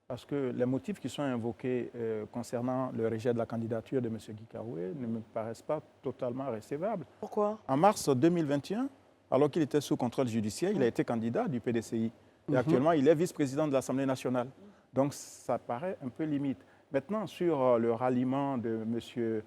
Parce que les motifs qui sont invoqués concernant le rejet de la candidature de M. Gikaouye ne me paraissent pas totalement récevables. Pourquoi? En mars 2021, alors qu'il était sous contrôle judiciaire, il a été candidat du PDCI. Et actuellement, il est vice-président de l'Assemblée nationale. Donc, ça paraît un peu limite. Maintenant, sur le ralliement de M.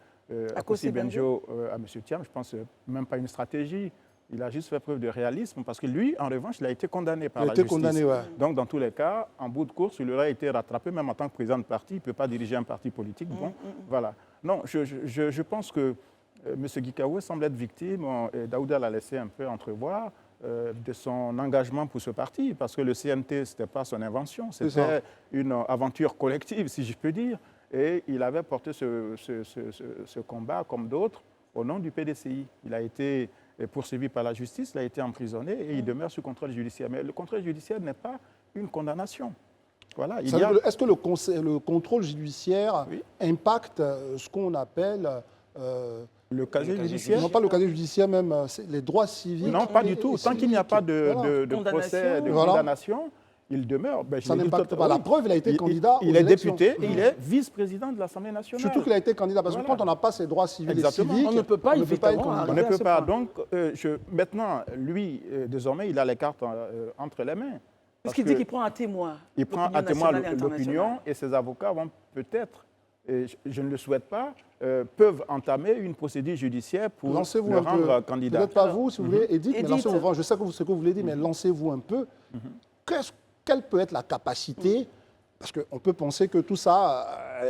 Akossi Benjo à M. Thiam, je pense même pas une stratégie. Il a juste fait preuve de réalisme parce que lui, en revanche, il a été condamné par la justice. Donc, dans tous les cas, en bout de course, il aurait été rattrapé, même en tant que président de parti. Il ne peut pas diriger un parti politique. Bon, voilà. Non, je pense que M. Gikaouye semble être victime, et Daouda l'a laissé un peu entrevoir, de son engagement pour ce parti, parce que le CNT, ce n'était pas son invention, c'était une aventure collective, si je peux dire, et il avait porté ce combat, comme d'autres, au nom du PDCI. Il a été poursuivi par la justice, il a été emprisonné et il demeure sous contrôle judiciaire. Mais le contrôle judiciaire n'est pas une condamnation. Voilà, est-ce que le contrôle judiciaire impacte ce qu'on appelle Le casier judiciaire? Non, pas le casier judiciaire même, c'est les droits civiques. Non, pas du tout. Tant qu'il n'y a pas de procès, de condamnation, il demeure. Ben, ça n'impacte pas. La preuve, il a été candidat il est député et il est vice-président de l'Assemblée nationale. Surtout qu'il a été candidat, parce que quand on n'a pas ses droits civils et civiques, on ne peut pas être candidat. On ne peut pas. Donc, maintenant, lui, désormais, il a les cartes entre les mains. Parce qu'il dit qu'il prend un témoin. Il prend à témoin l'opinion et ses avocats vont peut-être, je ne le souhaite pas, peuvent entamer une procédure judiciaire pour le rendre candidat. Peut-être pas vous, si vous voulez, Edith, mais lancez-vous. Je sais ce que vous voulez dire, mais lancez-vous un peu. Quelle peut être la capacité, parce qu'on peut penser que tout ça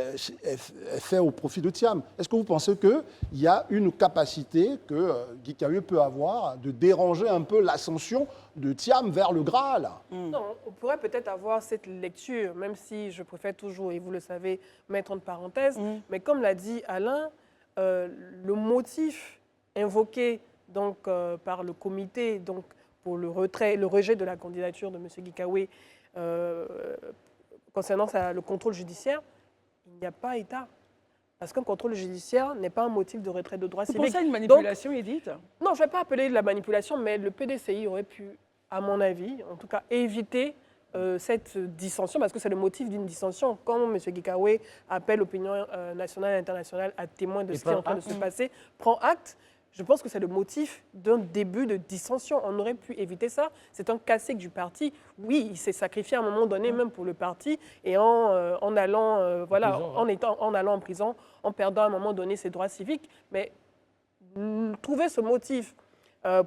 est fait au profit de Thiam. Est-ce que vous pensez qu'il y a une capacité que Guy Cahoué peut avoir de déranger un peu l'ascension de Thiam vers le Graal? Non, on pourrait peut-être avoir cette lecture, même si je préfère toujours, et vous le savez, mettre entre parenthèses, mais comme l'a dit Alain, le motif invoqué donc, par le comité donc, pour le rejet de la candidature de M. Guy Cahoué concernant le contrôle judiciaire, il n'y a pas État. Parce qu'un contrôle judiciaire n'est pas un motif de retrait de droits civiques. Vous pensez à une manipulation, Edith? Non, je ne vais pas appeler de la manipulation, mais le PDCI aurait pu, à mon avis, en tout cas, éviter cette dissension, parce que c'est le motif d'une dissension. Quand M. Guy Cahoué appelle l'opinion nationale et internationale à témoin de ce qui est en train de se passer, prend acte, je pense que c'est le motif d'un début de dissension. On aurait pu éviter ça. C'est un classique du parti. Oui, il s'est sacrifié à un moment donné, même pour le parti, et en allant en prison, en perdant à un moment donné ses droits civiques. Mais trouver ce motif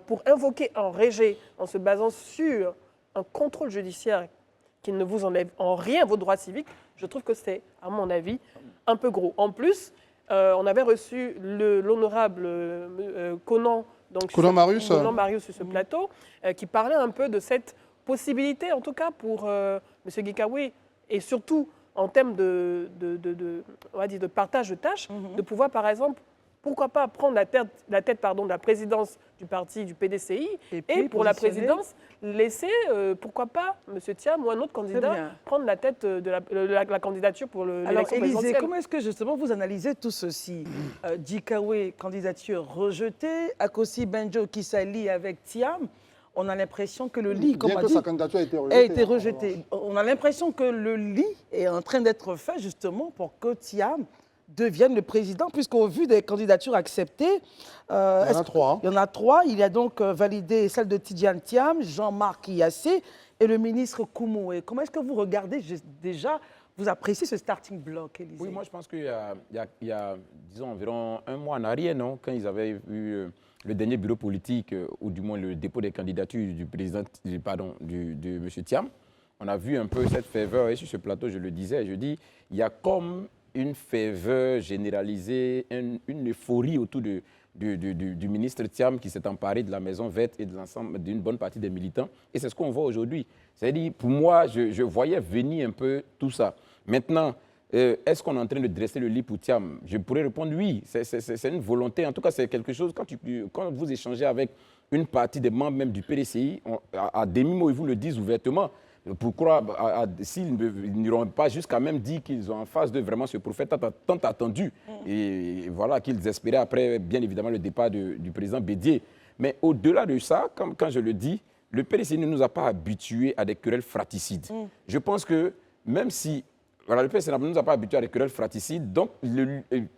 pour invoquer un rejet en se basant sur un contrôle judiciaire qui ne vous enlève en rien vos droits civiques, je trouve que c'est, à mon avis, un peu gros. En plus, on avait reçu l'honorable Conan Marius sur ce plateau, qui parlait un peu de cette possibilité, en tout cas pour M. Guy Cahoué, et surtout en termes de partage de tâches, de pouvoir, par exemple, pourquoi pas prendre la tête de la présidence du parti, du PDCI, et pour la présidence, laisser, pourquoi pas, M. Thiam ou un autre candidat prendre la tête de la candidature pour l'élection présidentielle. Élisée, comment est-ce que justement vous analysez tout ceci? Guy Cahoué, candidature rejetée, Akossi Benjo qui s'allie avec Thiam. On a l'impression que le lit, comme on dit, sa candidature a été rejetée. On a l'impression que le lit est en train d'être fait justement pour que Thiam devienne le président, puisqu'au vu des candidatures acceptées, il y en a trois. Il y en a trois. Il y a donc validé celle de Tidjane Thiam, Jean-Marc Yassé et le ministre Koumoué. Comment est-ce que vous regardez déjà, vous appréciez ce starting block, Élisée? Oui, moi je pense qu'il y a, disons, environ un mois en arrière, non, quand ils avaient eu le dernier bureau politique, ou du moins le dépôt des candidatures du président, de M. Thiam, on a vu un peu cette ferveur, et sur ce plateau, je le disais, je dis, il y a comme une ferveur généralisée, une euphorie autour du ministre Thiam qui s'est emparé de la Maison Verte et de l'ensemble d'une bonne partie des militants. Et c'est ce qu'on voit aujourd'hui. C'est-à-dire, pour moi, je voyais venir un peu tout ça. Maintenant, est-ce qu'on est en train de dresser le lit pour Thiam? Je pourrais répondre oui. C'est une volonté. En tout cas, c'est quelque chose, quand vous échangez avec une partie des membres même du PDCI, à demi-mot, ils vous le disent ouvertement. Pourquoi, s'ils n'iront pas jusqu'à même dire qu'ils ont en face de vraiment ce prophète tant attendu, et voilà, qu'ils espéraient après, bien évidemment, le départ du président Bédié. Mais au-delà de ça, quand je le dis, le PDCI ne nous a pas habitués à des querelles fratricides. Je pense que même si voilà, le PDCI ne nous a pas habitués à des querelles fratricides, donc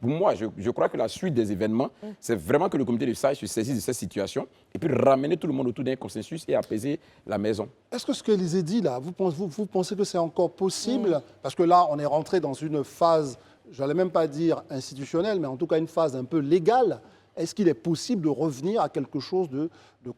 pour moi, je crois que la suite des événements, c'est vraiment que le comité de sages se saisisse de cette situation et puis ramener tout le monde autour d'un consensus et apaiser la maison. Est-ce que ce qu'Élisée dit là, vous pensez que c'est encore possible? Parce que là, on est rentré dans une phase, je n'allais même pas dire institutionnelle, mais en tout cas une phase un peu légale. Est-ce qu'il est possible de revenir à quelque chose de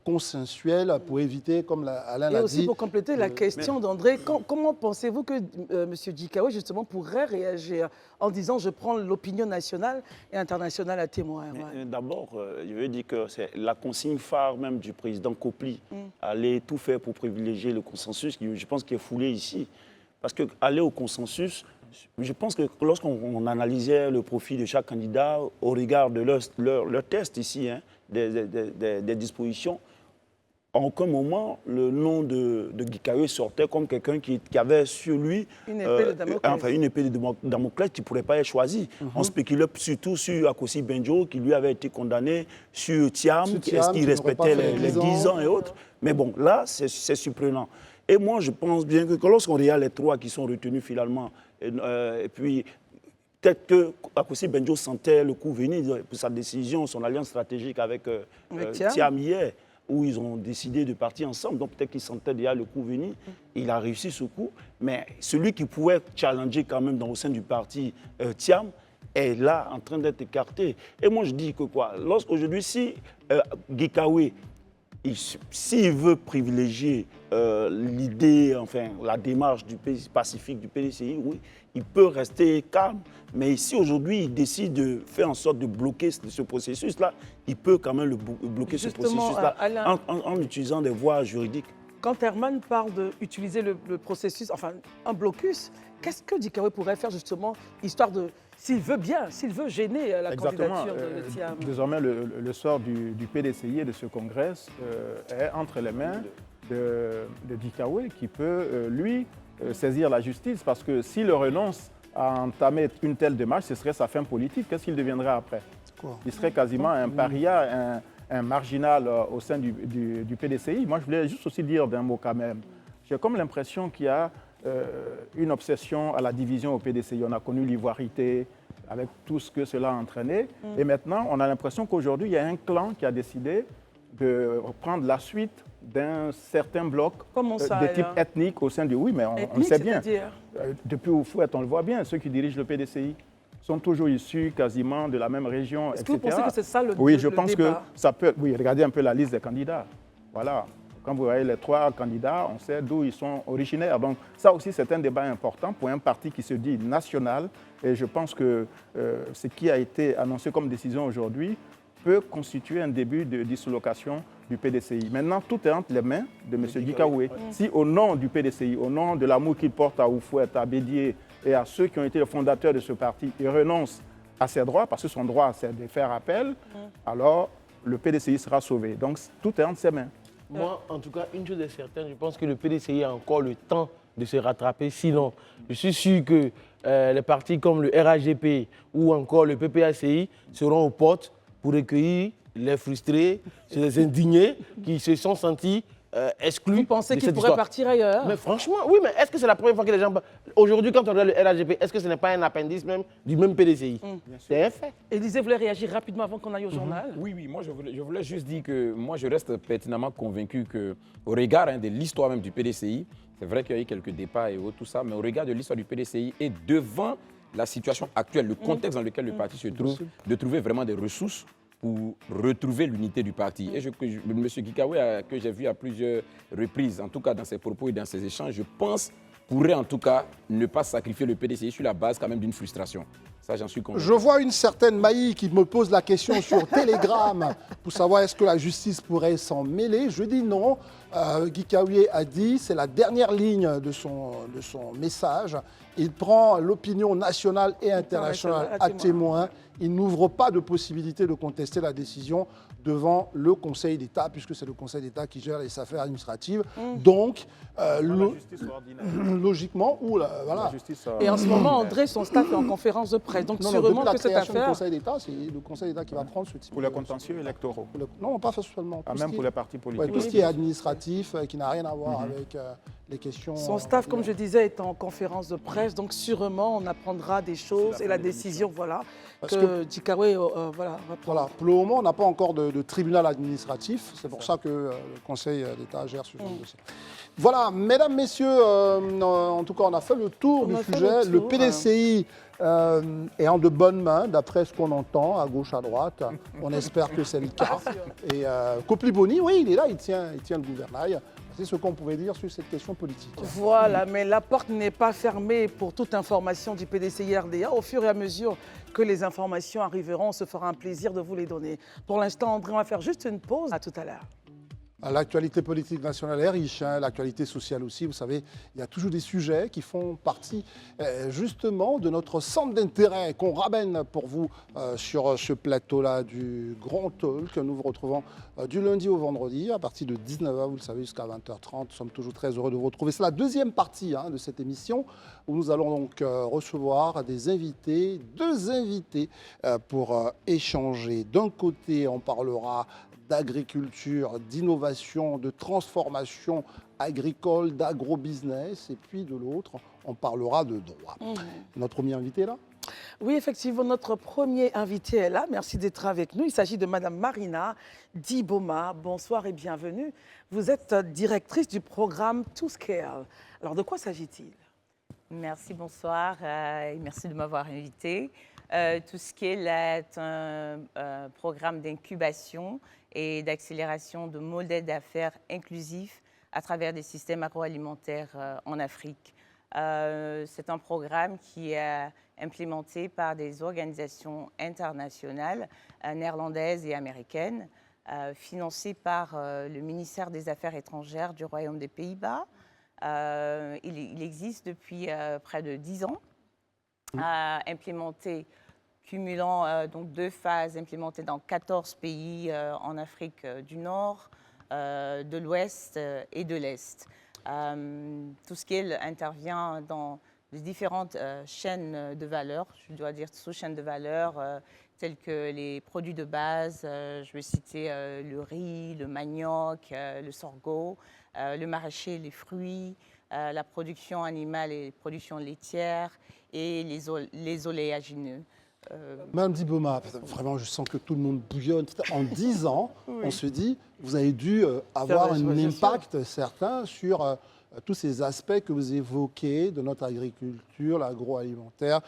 consensuel pour éviter, comme Alain l'a dit... Et aussi pour compléter la question d'André, comment pensez-vous que M. Guy Cahoué, justement, pourrait réagir en disant « je prends l'opinion nationale et internationale à témoin » D'abord, je veux dire que c'est la consigne phare même du président Kopli, aller tout faire pour privilégier le consensus, je pense qu'il est foulé ici. Parce qu'aller au consensus... Je pense que lorsqu'on analysait le profil de chaque candidat au regard de leur test ici, des dispositions, en aucun moment, le nom de Guy Kaoué sortait comme quelqu'un qui avait sur lui une épée de Damoclès. Une épée de Damoclès qui ne pourrait pas être choisie. On spéculait surtout sur Akossi Benjo, qui lui avait été condamné, sur Thiam, est-ce qu'il respectait les 10 ans et autres. Mais bon, là, c'est surprenant. Et moi, je pense bien que lorsqu'on regarde les 3 qui sont retenus finalement, et puis peut-être que Akossi Benjo sentait le coup venir pour sa décision, son alliance stratégique avec Thiam hier, où ils ont décidé de partir ensemble. Donc peut-être qu'il sentait déjà le coup venir. Il a réussi ce coup. Mais celui qui pouvait challenger quand même au sein du parti Thiam est là en train d'être écarté. Et moi je dis que quoi, aujourd'hui, si Guy Kaoué, s'il veut privilégier l'idée, enfin la démarche du pacifique du PDCI, oui, il peut rester calme. Mais si aujourd'hui il décide de faire en sorte de bloquer ce processus-là, il peut quand même bloquer ce processus-là en utilisant des voies juridiques. Quand Herman parle d'utiliser le processus, enfin un blocus, qu'est-ce que Guy Kaoué pourrait faire justement, histoire de, s'il veut gêner la candidature de Thiam? Désormais, le sort du PDCI et de ce congrès est entre les mains de Guy Kaoué, qui peut, lui, saisir la justice, parce que s'il renonce à entamer une telle démarche, ce serait sa fin politique. Qu'est-ce qu'il deviendrait après? Il serait quasiment un paria, un marginal au sein du PDCI. Moi, je voulais juste aussi dire d'un mot quand même. J'ai comme l'impression qu'il y a une obsession à la division au PDCI. On a connu l'ivoirité avec tout ce que cela a entraîné. Et maintenant, on a l'impression qu'aujourd'hui, il y a un clan qui a décidé de prendre la suite d'un certain bloc de type ethnique au sein du... Oui, mais on le sait bien. Depuis Oufouette, on le voit bien, ceux qui dirigent le PDCI sont toujours issus quasiment de la même région, Est-ce que vous pensez que c'est ça le débat? Oui, je pense que ça peut... Oui, regardez un peu la liste des candidats. Voilà. Quand vous voyez les 3 candidats, on sait d'où ils sont originaires. Donc ça aussi, c'est un débat important pour un parti qui se dit national. Et je pense que ce qui a été annoncé comme décision aujourd'hui peut constituer un début de dislocation du PDCI. Maintenant, tout est entre les mains de M. Guy Kaoué. Si au nom du PDCI, au nom de l'amour qu'il porte à Oufouette, à Bédié et à ceux qui ont été les fondateurs de ce parti, il renonce à ses droits, parce que son droit, c'est de faire appel, alors le PDCI sera sauvé. Donc, tout est entre ses mains. Moi, en tout cas, une chose est certaine, je pense que le PDCI a encore le temps de se rattraper. Sinon, je suis sûr que les partis comme le RAGP ou encore le PPACI seront aux portes pour recueillir les frustrés, les indignés qui se sont sentis exclus. Vous pensez qu'ils pourraient partir ailleurs? Mais franchement, oui, mais est-ce que c'est la première fois que les gens... Aujourd'hui, quand on regarde le RAGP, est-ce que ce n'est pas un appendice même du même PDCI? C'est un fait. Élisée voulait réagir rapidement avant qu'on aille au journal. Oui, moi je voulais juste dire que moi je reste pertinemment convaincu qu'au regard de l'histoire même du PDCI, c'est vrai qu'il y a eu quelques départs et tout ça, mais au regard de l'histoire du PDCI et devant la situation actuelle, le contexte dans lequel le parti se trouve, de trouver vraiment des ressources pour retrouver l'unité du parti. Et M. Guy Kaoué, que j'ai vu à plusieurs reprises, en tout cas dans ses propos et dans ses échanges, je pense pourrait en tout cas ne pas sacrifier le PDCI sur la base quand même d'une frustration. Ça, j'en suis convaincu. Je vois une certaine Maï qui me pose la question sur Telegram pour savoir est-ce que la justice pourrait s'en mêler. Je dis non. Guy Kaoué a dit, c'est la dernière ligne de son message. Il prend l'opinion nationale et internationale à témoin. Il n'ouvre pas de possibilité de contester la décision devant le Conseil d'État, puisque c'est le Conseil d'État qui gère les affaires administratives. Donc, logiquement, voilà. Et en ce moment, André, son staff est en conférence de presse. Donc, sûrement que cette affaire... du Conseil d'État, c'est le Conseil d'État qui va prendre ce type pour les contentieux électoraux. Non, pas seulement. Même pour les partis politiques. Tout ce qui est administratif, qui n'a rien à voir avec les questions... Son staff, comme je disais, est en conférence de presse. Donc, sûrement, on apprendra des choses et la décision, voilà, que Guy Kaoué va prendre. Voilà. Pour le moment, on n'a pas encore de tribunal administratif. C'est pour ça que le Conseil d'État gère ce genre de dossier. Voilà, mesdames, messieurs, en tout cas, on a fait le tour du sujet. Le PDCI est en de bonnes mains, d'après ce qu'on entend, à gauche, à droite. On espère que c'est le cas. Et Kopli Boni, oui, il est là, il tient le gouvernail. C'est ce qu'on pouvait dire sur cette question politique. Voilà, mais la porte n'est pas fermée pour toute information du PDCI RDA. Au fur et à mesure que les informations arriveront, on se fera un plaisir de vous les donner. Pour l'instant, André, on va faire juste une pause. À tout à l'heure. L'actualité politique nationale est riche, hein, l'actualité sociale aussi. Vous savez, il y a toujours des sujets qui font partie justement de notre centre d'intérêt qu'on ramène pour vous sur ce plateau-là du Grand Talk que nous vous retrouvons du lundi au vendredi à partir de 19h, vous le savez, jusqu'à 20h30. Nous sommes toujours très heureux de vous retrouver. C'est la deuxième partie de cette émission où nous allons donc recevoir des invités, deux invités pour échanger. D'un côté, on parlera d'agriculture, d'innovation, de transformation agricole, d'agro-business. Et puis de l'autre, on parlera de droit. Notre premier invité est là. Oui, effectivement, notre premier invité est là. Merci d'être avec nous. Il s'agit de Madame Marina Diboma. Bonsoir et bienvenue. Vous êtes directrice du programme To Scale. Alors, de quoi s'agit-il? Merci, bonsoir et merci de m'avoir invité. To Scale est un programme d'incubation et d'accélération de modèles d'affaires inclusifs à travers des systèmes agroalimentaires en Afrique. C'est un programme qui est implémenté par des organisations internationales néerlandaises et américaines, financé par le ministère des Affaires étrangères du Royaume des Pays-Bas. Il existe depuis près de 10 ans, implémenté, cumulant donc 2 phases implémentées dans 14 pays en Afrique du Nord, de l'Ouest et de l'Est. To Scale intervient dans de différentes chaînes de valeur, je dois dire sous-chaînes de valeur, telles que les produits de base, je vais citer le riz, le manioc, le sorgho, le maraîcher, les fruits, la production animale et la production laitière et les oléagineux. Madame Diboma, vraiment, je sens que tout le monde bouillonne. En 10 ans, on se dit, vous avez dû avoir un impact certain sur tous ces aspects que vous évoquez de notre agriculture, l'agroalimentaire,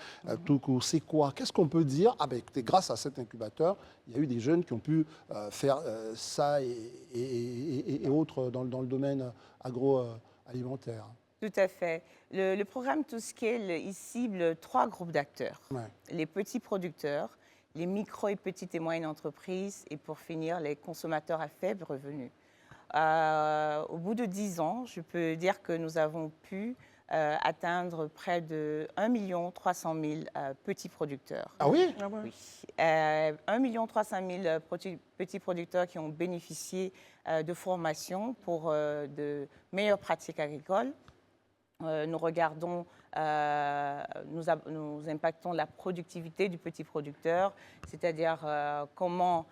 tout court. C'est quoi? Qu'est-ce qu'on peut dire? Ah ben, écoutez, grâce à cet incubateur, il y a eu des jeunes qui ont pu faire ça et autres dans le domaine agroalimentaire. Tout à fait. Le programme To Scale, il cible 3 groupes d'acteurs. Ouais. Les petits producteurs, les micro et petites et moyennes entreprises et pour finir, les consommateurs à faible revenu. Au bout de 10 ans, je peux dire que nous avons pu atteindre près de 1 300 000 petits producteurs. Ah oui? Oui. 1 300 000 petits producteurs qui ont bénéficié de formations pour de meilleures pratiques agricoles. Nous regardons, nous impactons la productivité du petit producteur, c'est-à-dire comment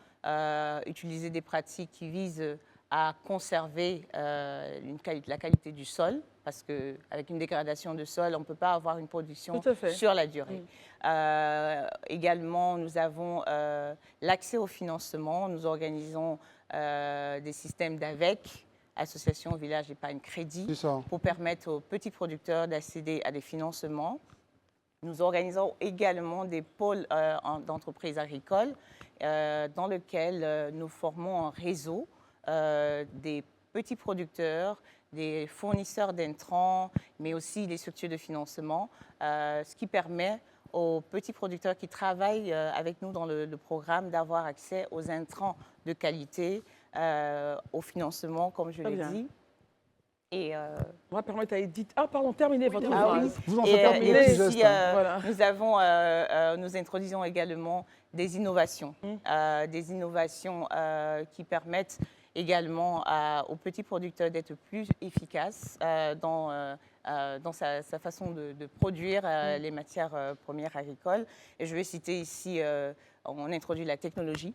utiliser des pratiques qui visent à conserver la qualité du sol, parce qu'avec une dégradation de sol, on ne peut pas avoir une production sur la durée. Également, nous avons l'accès au financement. Nous organisons des systèmes d'AVEC, Association Village Épargne Crédit, pour permettre aux petits producteurs d'accéder à des financements. Nous organisons également des pôles d'entreprises agricoles dans lesquels nous formons un réseau des petits producteurs, des fournisseurs d'intrants, mais aussi des structures de financement, ce qui permet aux petits producteurs qui travaillent avec nous dans le programme d'avoir accès aux intrants de qualité, au financement, comme je l'ai dit. Et on va permettre à Edith... Ah, pardon, terminez votre phrase. Oui. Vous en faites terminer ce geste. Voilà. Nous introduisons également des innovations. Des innovations qui permettent également aux petits producteurs d'être plus efficaces dans sa façon de produire les matières premières agricoles. Et je vais citer ici, on introduit la technologie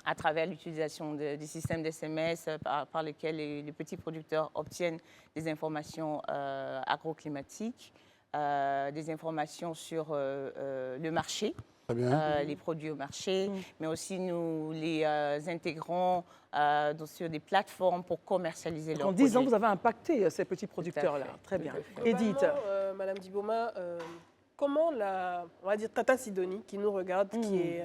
à travers l'utilisation des systèmes d'SMS par lesquels les petits producteurs obtiennent des informations agroclimatiques, des informations sur le marché, les produits au marché, mais aussi nous les intégrons sur des plateformes pour commercialiser leurs produits. En 10 ans, vous avez impacté ces petits producteurs-là. Très bien. Edith. Madame Diboma, comment on va dire Tata Sidonie, qui nous regarde, qui est...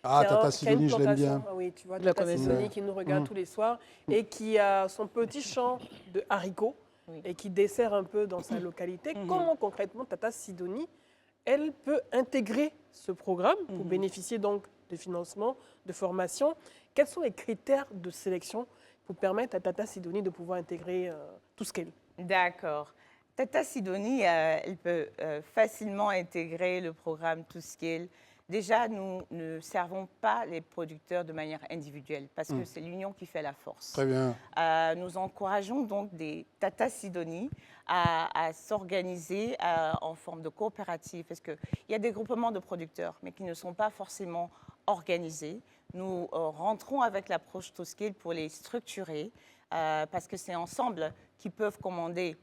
Tata Sidonie, je l'aime bien. Oui, tu vois, Tata Sidonie qui nous regarde tous les soirs et qui a son petit champ de haricots et qui dessert un peu dans sa localité. Comment concrètement Tata Sidonie, elle peut intégrer ce programme pour bénéficier donc de financement, de formation? Quels sont les critères de sélection pour permettre à Tata Sidonie de pouvoir intégrer tout ce qu'elle. D'accord. Tata Sidonie, elle peut facilement intégrer le programme ToScale. Déjà, nous ne servons pas les producteurs de manière individuelle parce que c'est l'union qui fait la force. Très bien. Nous encourageons donc des Tata Sidonie à s'organiser en forme de coopérative parce qu'il y a des groupements de producteurs mais qui ne sont pas forcément organisés. Nous rentrons avec l'approche ToScale pour les structurer parce que c'est ensemble qu'ils peuvent commander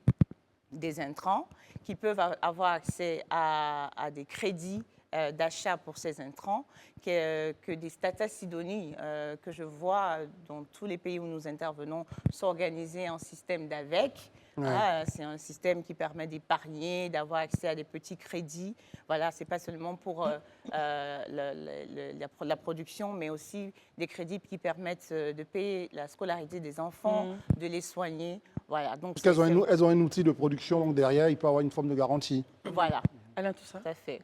des intrants, qui peuvent avoir accès à des crédits d'achat pour ces intrants, que des Tata Sidonie que je vois dans tous les pays où nous intervenons s'organiser en système d'AVEC. Ouais. C'est un système qui permet d'épargner, d'avoir accès à des petits crédits. Voilà, ce n'est pas seulement pour la production, mais aussi des crédits qui permettent de payer la scolarité des enfants, de les soigner. Voilà, donc parce qu'elles ont un outil de production, donc derrière, il peut avoir une forme de garantie. Voilà. Alain, tout ça. Tout à fait.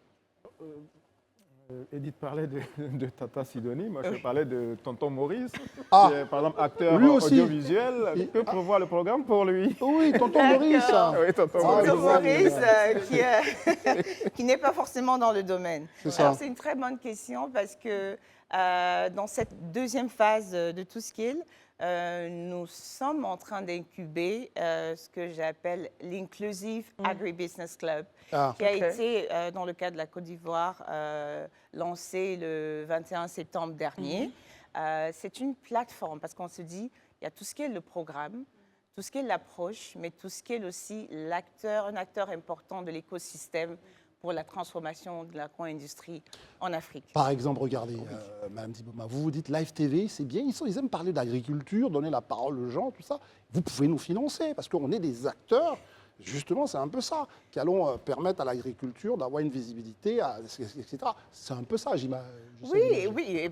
Edith parlait de Tata Sidonie, moi je parlais de Tonton Maurice, qui est par exemple acteur lui aussi. audiovisuel. Il peut prévoir le programme pour lui. Oui, Tonton Maurice. Oui, Tonton Maurice qui n'est pas forcément dans le domaine. Alors c'est une très bonne question parce que dans cette deuxième phase de ToScale, nous sommes en train d'incuber ce que j'appelle l'Inclusive Agribusiness Club, qui a été, dans le cas de la Côte d'Ivoire, lancé le 21 septembre dernier. C'est une plateforme, parce qu'on se dit, il y a ToScale le programme, ToScale l'approche, mais ToScale aussi un acteur important de l'écosystème pour la transformation de l'agro-industrie en Afrique. Par exemple, regardez, Mme Diboma, vous dites Live TV, c'est bien, ils aiment parler d'agriculture, donner la parole aux gens, tout ça. Vous pouvez nous financer, parce qu'on est des acteurs, justement, c'est un peu ça, qui allons permettre à l'agriculture d'avoir une visibilité, etc. C'est un peu ça, j'imagine. Oui,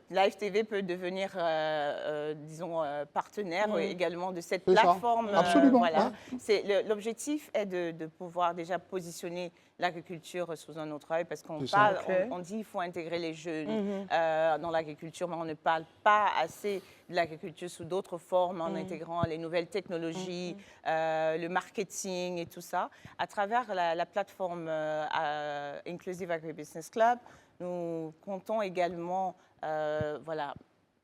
Live TV peut devenir, disons, partenaire également de cette plateforme. Absolument. Voilà. L'objectif est de pouvoir déjà positionner l'agriculture sous un autre œil, parce qu'on parle, on dit qu'il faut intégrer les jeunes dans l'agriculture, mais on ne parle pas assez de l'agriculture sous d'autres formes, en intégrant les nouvelles technologies, le marketing et tout ça. À travers la plateforme Inclusive Agribusiness Club, nous comptons également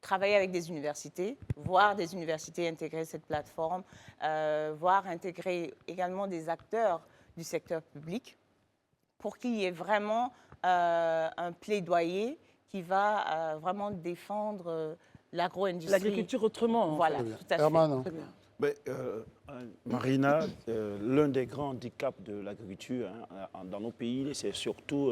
travailler avec des universités, voir des universités intégrer cette plateforme, voir intégrer également des acteurs du secteur public pour qu'il y ait vraiment un plaidoyer qui va vraiment défendre l'agro-industrie. L'agriculture autrement. Voilà, tout à fait. Herman. Très bien. Mais, Marina, l'un des grands handicaps de l'agriculture dans nos pays, c'est surtout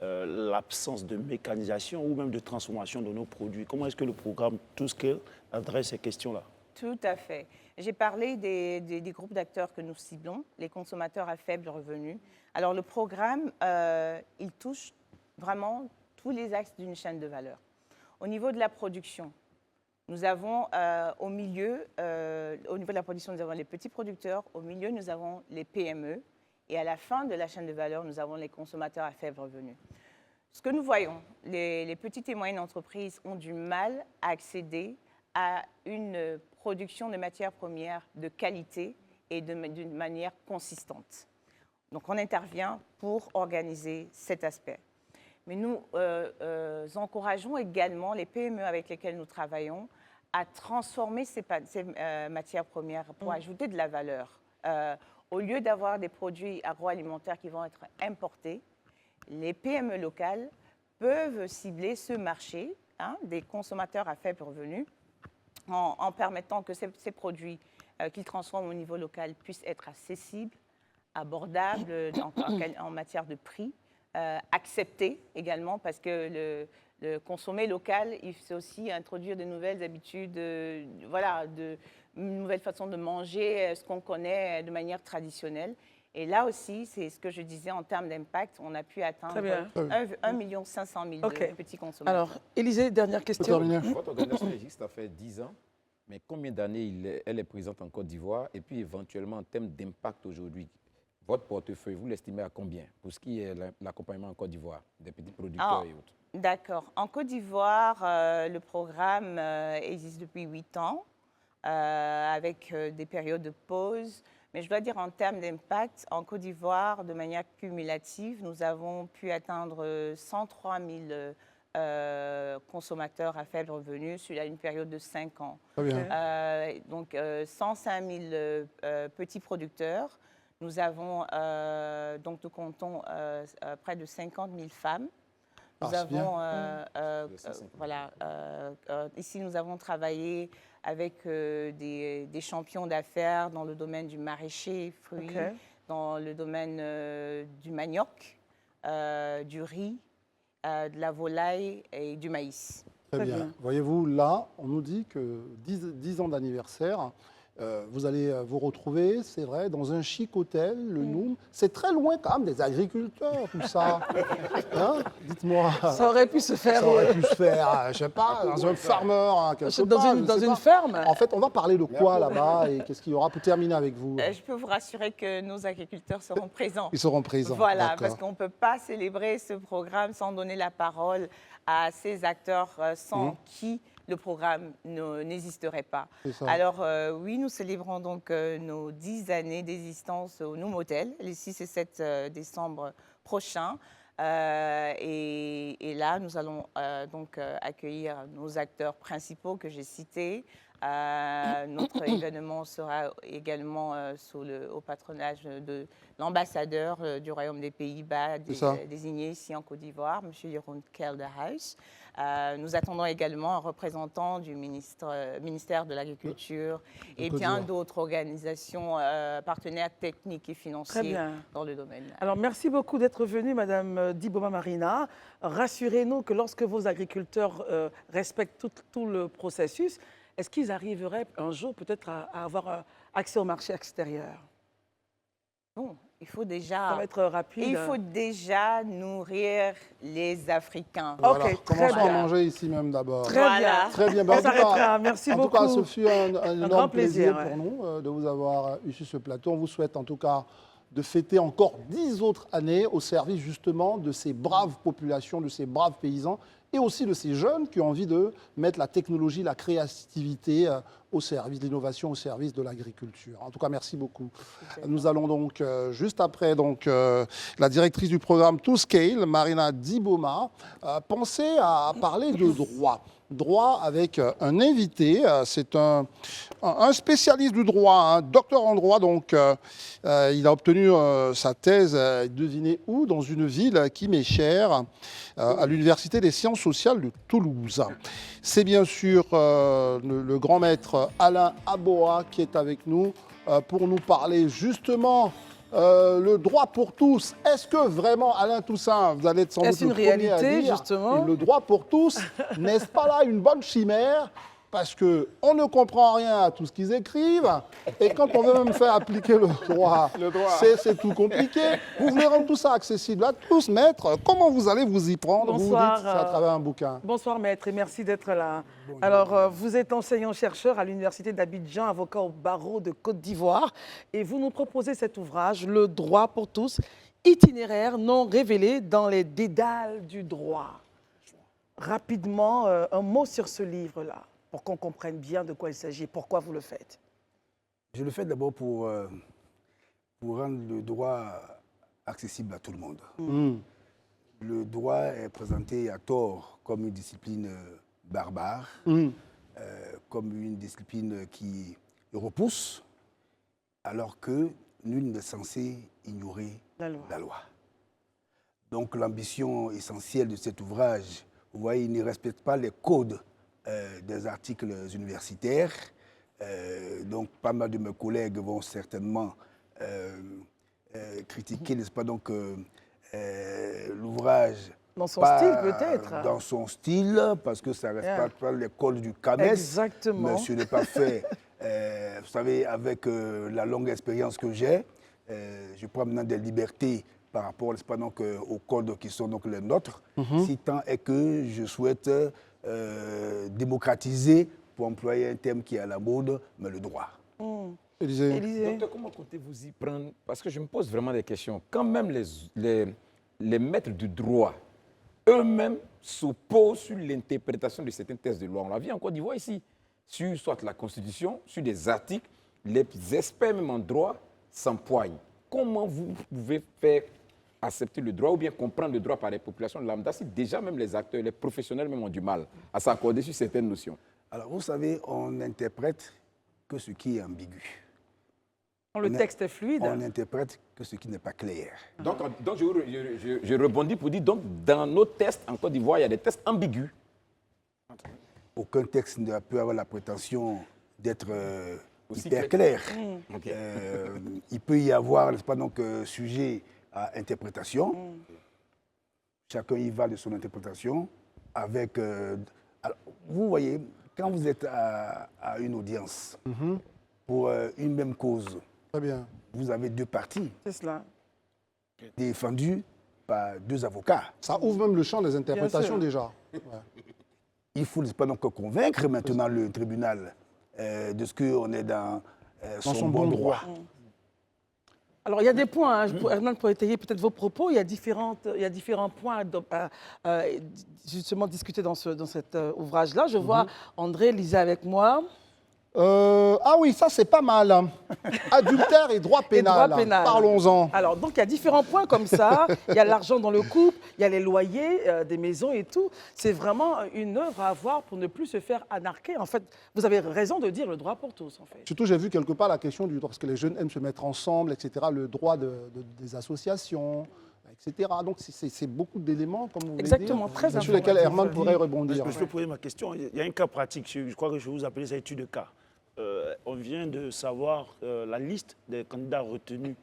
l'absence de mécanisation ou même de transformation de nos produits. Comment est-ce que le programme ToScale adresse ces questions-là? Tout à fait. J'ai parlé des groupes d'acteurs que nous ciblons, les consommateurs à faible revenu. Alors le programme, il touche vraiment tous les axes d'une chaîne de valeur. Au niveau de la production, nous avons au niveau de la production, nous avons les petits producteurs, au milieu, nous avons les PME, et à la fin de la chaîne de valeur, nous avons les consommateurs à faible revenu. Ce que nous voyons, les petites et moyennes entreprises ont du mal à accéder à une production de matières premières de qualité et d'une manière consistante. Donc, on intervient pour organiser cet aspect. Mais nous encourageons également les PME avec lesquelles nous travaillons à transformer ces matières premières pour ajouter de la valeur. Au lieu d'avoir des produits agroalimentaires qui vont être importés, les PME locales peuvent cibler ce marché des consommateurs à faible revenu en permettant que ces produits qu'ils transforment au niveau local puissent être accessibles, abordables en matière de prix, acceptés également, parce que le consommer local, c'est aussi introduire de nouvelles habitudes, de nouvelles façons de manger, ce qu'on connaît de manière traditionnelle. Et là aussi, c'est ce que je disais en termes d'impact, on a pu atteindre 1 500 000 de petits consommateurs. Alors, Élisée, dernière question. Votre organisation existe, ça fait 10 ans, mais combien d'années elle est présente en Côte d'Ivoire? Et puis éventuellement, en termes d'impact aujourd'hui, votre portefeuille, vous l'estimez à combien pour ce qui est l'accompagnement en Côte d'Ivoire des petits producteurs et autres? D'accord. En Côte d'Ivoire, le programme existe depuis 8 ans. avec des périodes de pause. Mais je dois dire en termes d'impact, en Côte d'Ivoire, de manière cumulative, nous avons pu atteindre 103 000 consommateurs à faible revenu sur une période de 5 ans. Très bien. Donc 105 000 petits producteurs. Nous avons, donc nous comptons près de 50 000 femmes. Nous avons, voilà, ici nous avons travaillé avec des champions d'affaires dans le domaine du maraîcher, fruits, dans le domaine du manioc, du riz, de la volaille et du maïs. Très bien. Voyez-vous, là, on nous dit que 10 ans d'anniversaire, vous allez vous retrouver, c'est vrai, dans un chic hôtel, le Noum. C'est très loin quand même des agriculteurs, tout ça. Hein? Dites-moi. Ça aurait pu se faire. Ça aurait pu se faire, je ne sais pas, dans un farmer, hein, dans une ferme. En fait, on va parler de quoi là-bas et qu'est-ce qu'il y aura pour terminer avec vous? Je peux vous rassurer que nos agriculteurs seront présents. Ils seront présents. Voilà, parce qu'on ne peut pas célébrer ce programme sans donner la parole à ces acteurs sans qui le programme n'existerait pas. Alors oui, nous célébrons donc nos 10 années d'existence au Noum Hotel, les 6 et 7 décembre prochains. Et là, nous allons donc accueillir nos acteurs principaux que j'ai cités. Notre événement sera également au patronage de l'ambassadeur du Royaume des Pays-Bas, désigné ici en Côte d'Ivoire, M. Jeroen Kelderhuis. Nous attendons également un représentant du ministère de l'Agriculture et bien d'autres organisations partenaires techniques et financiers dans le domaine. Alors, merci beaucoup d'être venue, Madame Diboma Marina. Rassurez-nous que lorsque vos agriculteurs respectent tout le processus, est-ce qu'ils arriveraient un jour peut-être à avoir accès au marché extérieur? Non, il faut déjà. Ça va être rapide. Il faut déjà nourrir les Africains. Voilà. Ok, commençons à manger ici même d'abord. Très bien. Très bien. On s'arrêtera. Merci beaucoup. En tout cas, ce fut un énorme plaisir ouais. pour nous de vous avoir eu sur ce plateau. On vous souhaite en tout cas de fêter encore 10 autres années au service justement de ces braves populations, de ces braves paysans et aussi de ces jeunes qui ont envie de mettre la technologie, la créativité au service de l'innovation, au service de l'agriculture. En tout cas, merci beaucoup. Nous allons donc, juste après la directrice du programme To Scale, Marina Diboma, penser à parler de droit. Droit avec un invité, c'est un spécialiste du droit, un docteur en droit, donc il a obtenu sa thèse, devinez où, dans une ville qui m'est chère, à l'Université des sciences sociales de Toulouse. C'est bien sûr le grand maître Alain Aboa qui est avec nous pour nous parler justement le droit pour tous. Est-ce que vraiment, Alain Toussaint, vous allez être sans doute le premier à dire, justement, le droit pour tous, n'est-ce pas là une bonne chimère? Parce qu'on ne comprend rien à tout ce qu'ils écrivent. Et quand on veut même faire appliquer le droit, c'est tout compliqué. Vous voulez rendre tout ça accessible à tous, maître. Comment vous allez vous y prendre? Bonsoir, vous dites c'est à travers un bouquin. Bonsoir, maître, et merci d'être là. Bonjour. Alors, vous êtes enseignant-chercheur à l'Université d'Abidjan, avocat au barreau de Côte d'Ivoire. Et vous nous proposez cet ouvrage, Le droit pour tous, itinéraire non révélé dans les dédales du droit. Rapidement, un mot sur ce livre-là, pour qu'on comprenne bien de quoi il s'agit, pourquoi vous le faites. Je le fais d'abord pour rendre le droit accessible à tout le monde. Le droit est présenté à tort comme une discipline barbare, comme une discipline qui repousse, alors que nul n'est censé ignorer la loi. Donc l'ambition essentielle de cet ouvrage, vous voyez, il ne respecte pas les codes des articles universitaires. Donc, pas mal de mes collègues vont certainement critiquer, n'est-ce pas, donc l'ouvrage. Dans son style, peut-être. Dans son style, parce que ça ne respecte pas l'école du CAMES. Exactement. Mais ce n'est pas fait. Vous savez, avec la longue expérience que j'ai, je prends maintenant des libertés par rapport, n'est-ce pas, donc, aux codes qui sont donc les nôtres, si tant est que je souhaite démocratiser, pour employer un terme qui est à la mode, mais le droit. Élisée. Docteur, comment comptez-vous y prendre? Parce que je me pose vraiment des questions. Quand même les maîtres du droit eux-mêmes s'opposent sur l'interprétation de certaines thèses de loi. On l'a vu en Côte d'Ivoire ici. sur soit la Constitution, sur des articles, les experts même en droit s'empoignent. Comment vous pouvez faire accepter le droit ou bien comprendre le droit par les populations lambda si déjà même les acteurs, les professionnels même ont du mal à s'accorder sur certaines notions? Alors, vous savez, on n'interprète que ce qui est ambigu. Quand le texte est fluide. On n'interprète que ce qui n'est pas clair. Donc je rebondis pour dire, donc, dans nos tests en Côte d'Ivoire, il y a des tests ambigus. Aucun texte ne peut avoir la prétention d'être hyper clair. Okay. Il peut y avoir, n'est-ce pas, donc, sujet à interprétation. Chacun y va de son interprétation. Avec, alors, vous voyez, quand vous êtes à une audience pour une même cause, Très bien. vous avez deux parties C'est cela. défendues par deux avocats. Ça ouvre même le champ des interprétations déjà. Ouais. Il faut, n'est-ce pas, donc, convaincre maintenant le tribunal de ce qu'on est dans son bon droit. Alors, il y a des points, Hernan, pour étayer peut-être vos propos, il y a différents points justement discutés dans cet ouvrage-là. Je vois André, lisez avec moi. Ah oui, ça c'est pas mal. Adultère et droit pénal. Parlons-en. Alors, donc il y a différents points comme ça. Il y a l'argent dans le couple, il y a les loyers des maisons et tout. C'est vraiment une œuvre à avoir pour ne plus se faire anarquer. En fait, vous avez raison de dire le droit pour tous, en fait. Surtout, j'ai vu quelque part la question du droit, parce que les jeunes aiment se mettre ensemble, etc. Le droit des associations, etc. Donc, c'est beaucoup d'éléments, comme vous voulez Exactement, dire, très sur lesquels Herman pourrait rebondir. Je peux poser ma question. Il y a un cas pratique. Je crois que je vais vous appeler ça étude de cas. On vient de savoir la liste des candidats retenus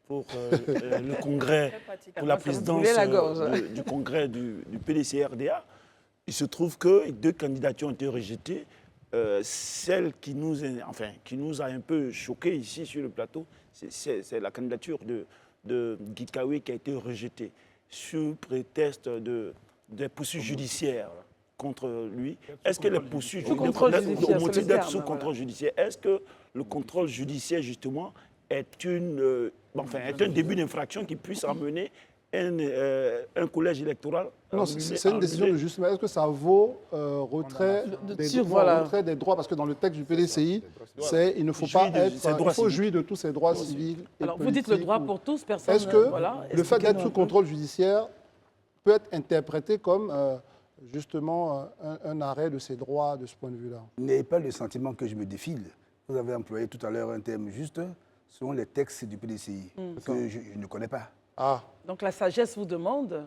pour le congrès, pour la présidence du congrès du PDC-RDA. Il se trouve que 2 candidatures ont été rejetées. Celle qui nous a un peu choqués ici sur le plateau, c'est la candidature de Guy Kawi qui a été rejetée sous prétexte des poursuites judiciaires contre lui. Est-ce que les poursuites au motif d'être sous contrôle judiciaire, est-ce que le contrôle judiciaire justement est un début d'infraction qui puisse amener un collège électoral? Non, c'est une décision de justice. Mais est-ce que ça vaut retrait des droits? Parce que dans le texte du PDCI, il ne faut pas être... Il faut jouir de tous ses droits civils et Alors, vous dites le droit pour tous, personne... Est-ce que le fait d'être sous contrôle judiciaire peut être interprété comme justement un arrêt de ses droits de ce point de vue-là? N'ayez pas le sentiment que je me défile. Vous avez employé tout à l'heure un terme juste, ce sont les textes du PDCI que je ne connais pas. Ah. Donc la sagesse vous demande...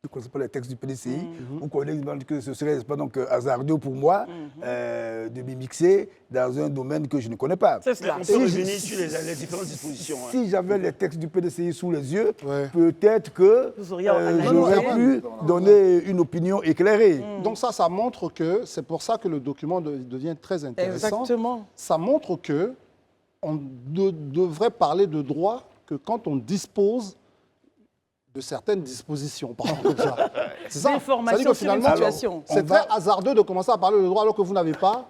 Je ne connais pas les textes du PDCI. Vous connaissez que ce serait pas donc hasardeux pour moi de m'y mixer dans un domaine que je ne connais pas. C'est cela. On peut revenir sur les différentes dispositions. Si j'avais les textes du PDCI sous les yeux, peut-être que j'aurais pu donner une opinion éclairée. Donc ça montre que, c'est pour ça que le document devient très intéressant. Exactement. Ça montre que on devrait parler de droit que quand on dispose de certaines dispositions, par exemple, comme ça. C'est ça. D'informations sur une situation. C'est très hasardeux de commencer à parler de droit alors que vous n'avez pas...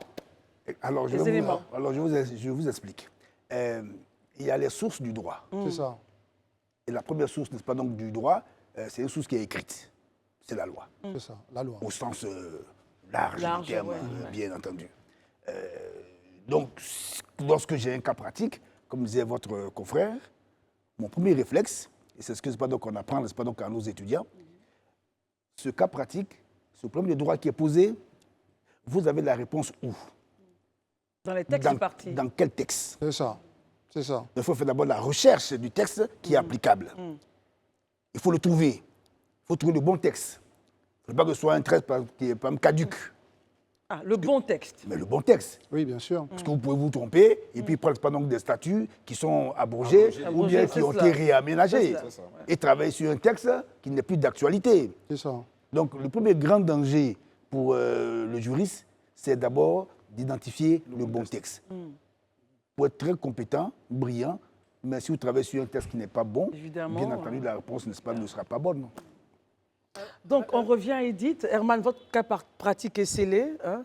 Alors, je vous explique. Il y a les sources du droit. C'est ça. Et la première source, n'est-ce pas, donc, du droit, c'est une source qui est écrite. C'est la loi. C'est ça, la loi. Au sens large du terme, bien entendu. Donc, lorsque j'ai un cas pratique, comme disait votre confrère, mon premier réflexe, et c'est ce que donc on apprend, n'est-ce pas, donc à nos étudiants, ce cas pratique, ce problème de droit qui est posé, vous avez la réponse où? Dans les textes partis. Dans quel texte? C'est ça. C'est ça. Il faut faire d'abord la recherche du texte qui est applicable. Il faut le trouver. Il faut trouver le bon texte. Il ne faut pas que ce soit un texte qui est pas caduque. Ah, le bon texte. Mais le bon texte. Oui, bien sûr. Parce que vous pouvez vous tromper et puis prendre donc des statuts qui sont abrogés ou bien qui ont été réaménagés. Et travailler sur un texte qui n'est plus d'actualité. C'est ça. Donc le premier grand danger pour le juriste, c'est d'abord d'identifier le bon texte. Pour être très compétent, brillant, mais si vous travaillez sur un texte qui n'est pas bon, bien entendu, la réponse ne sera pas bonne. Donc, on revient, Edith. Herman, votre cas pratique est scellé. Hein?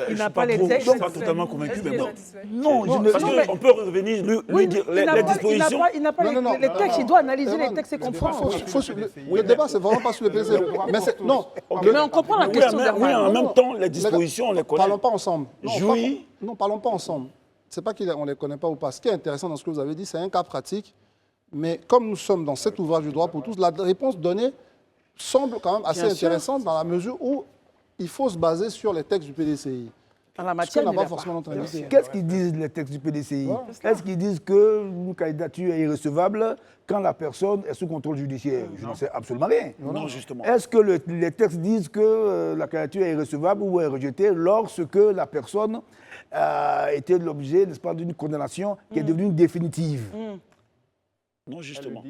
Il n'a pas les Je ne textes. suis pas totalement convaincu, mais bon. Non, je ne... Parce qu'on peut revenir, lui dire les dispositions. Il n'a pas les textes, il doit analyser les textes et comprendre. Le débat, c'est vraiment pas sur le PDCI. Non, mais on comprend la question d'Herman. Oui, en même temps, les dispositions, on les connaît. Parlons pas ensemble. Jouy. Non, parlons pas ensemble. C'est pas qu'on ne les connaît pas ou pas. Ce qui est intéressant dans ce que vous avez dit, c'est un cas pratique. Mais comme nous sommes dans cet ouvrage du droit pour tous, la réponse donnée semble quand même assez intéressante dans la mesure où il faut se baser sur les textes du PDCI. En la matière, n'a pas forcément notre avis. Qu'est-ce qu'ils disent les textes du PDCI? Est-ce qu'ils disent qu'une candidature est irrecevable quand la personne est sous contrôle judiciaire? Je n'en sais absolument rien. Non, justement. Est-ce que les textes disent que la candidature est irrecevable ou est rejetée lorsque la personne a été l'objet, n'est-ce pas, d'une condamnation qui est devenue définitive? Non, justement.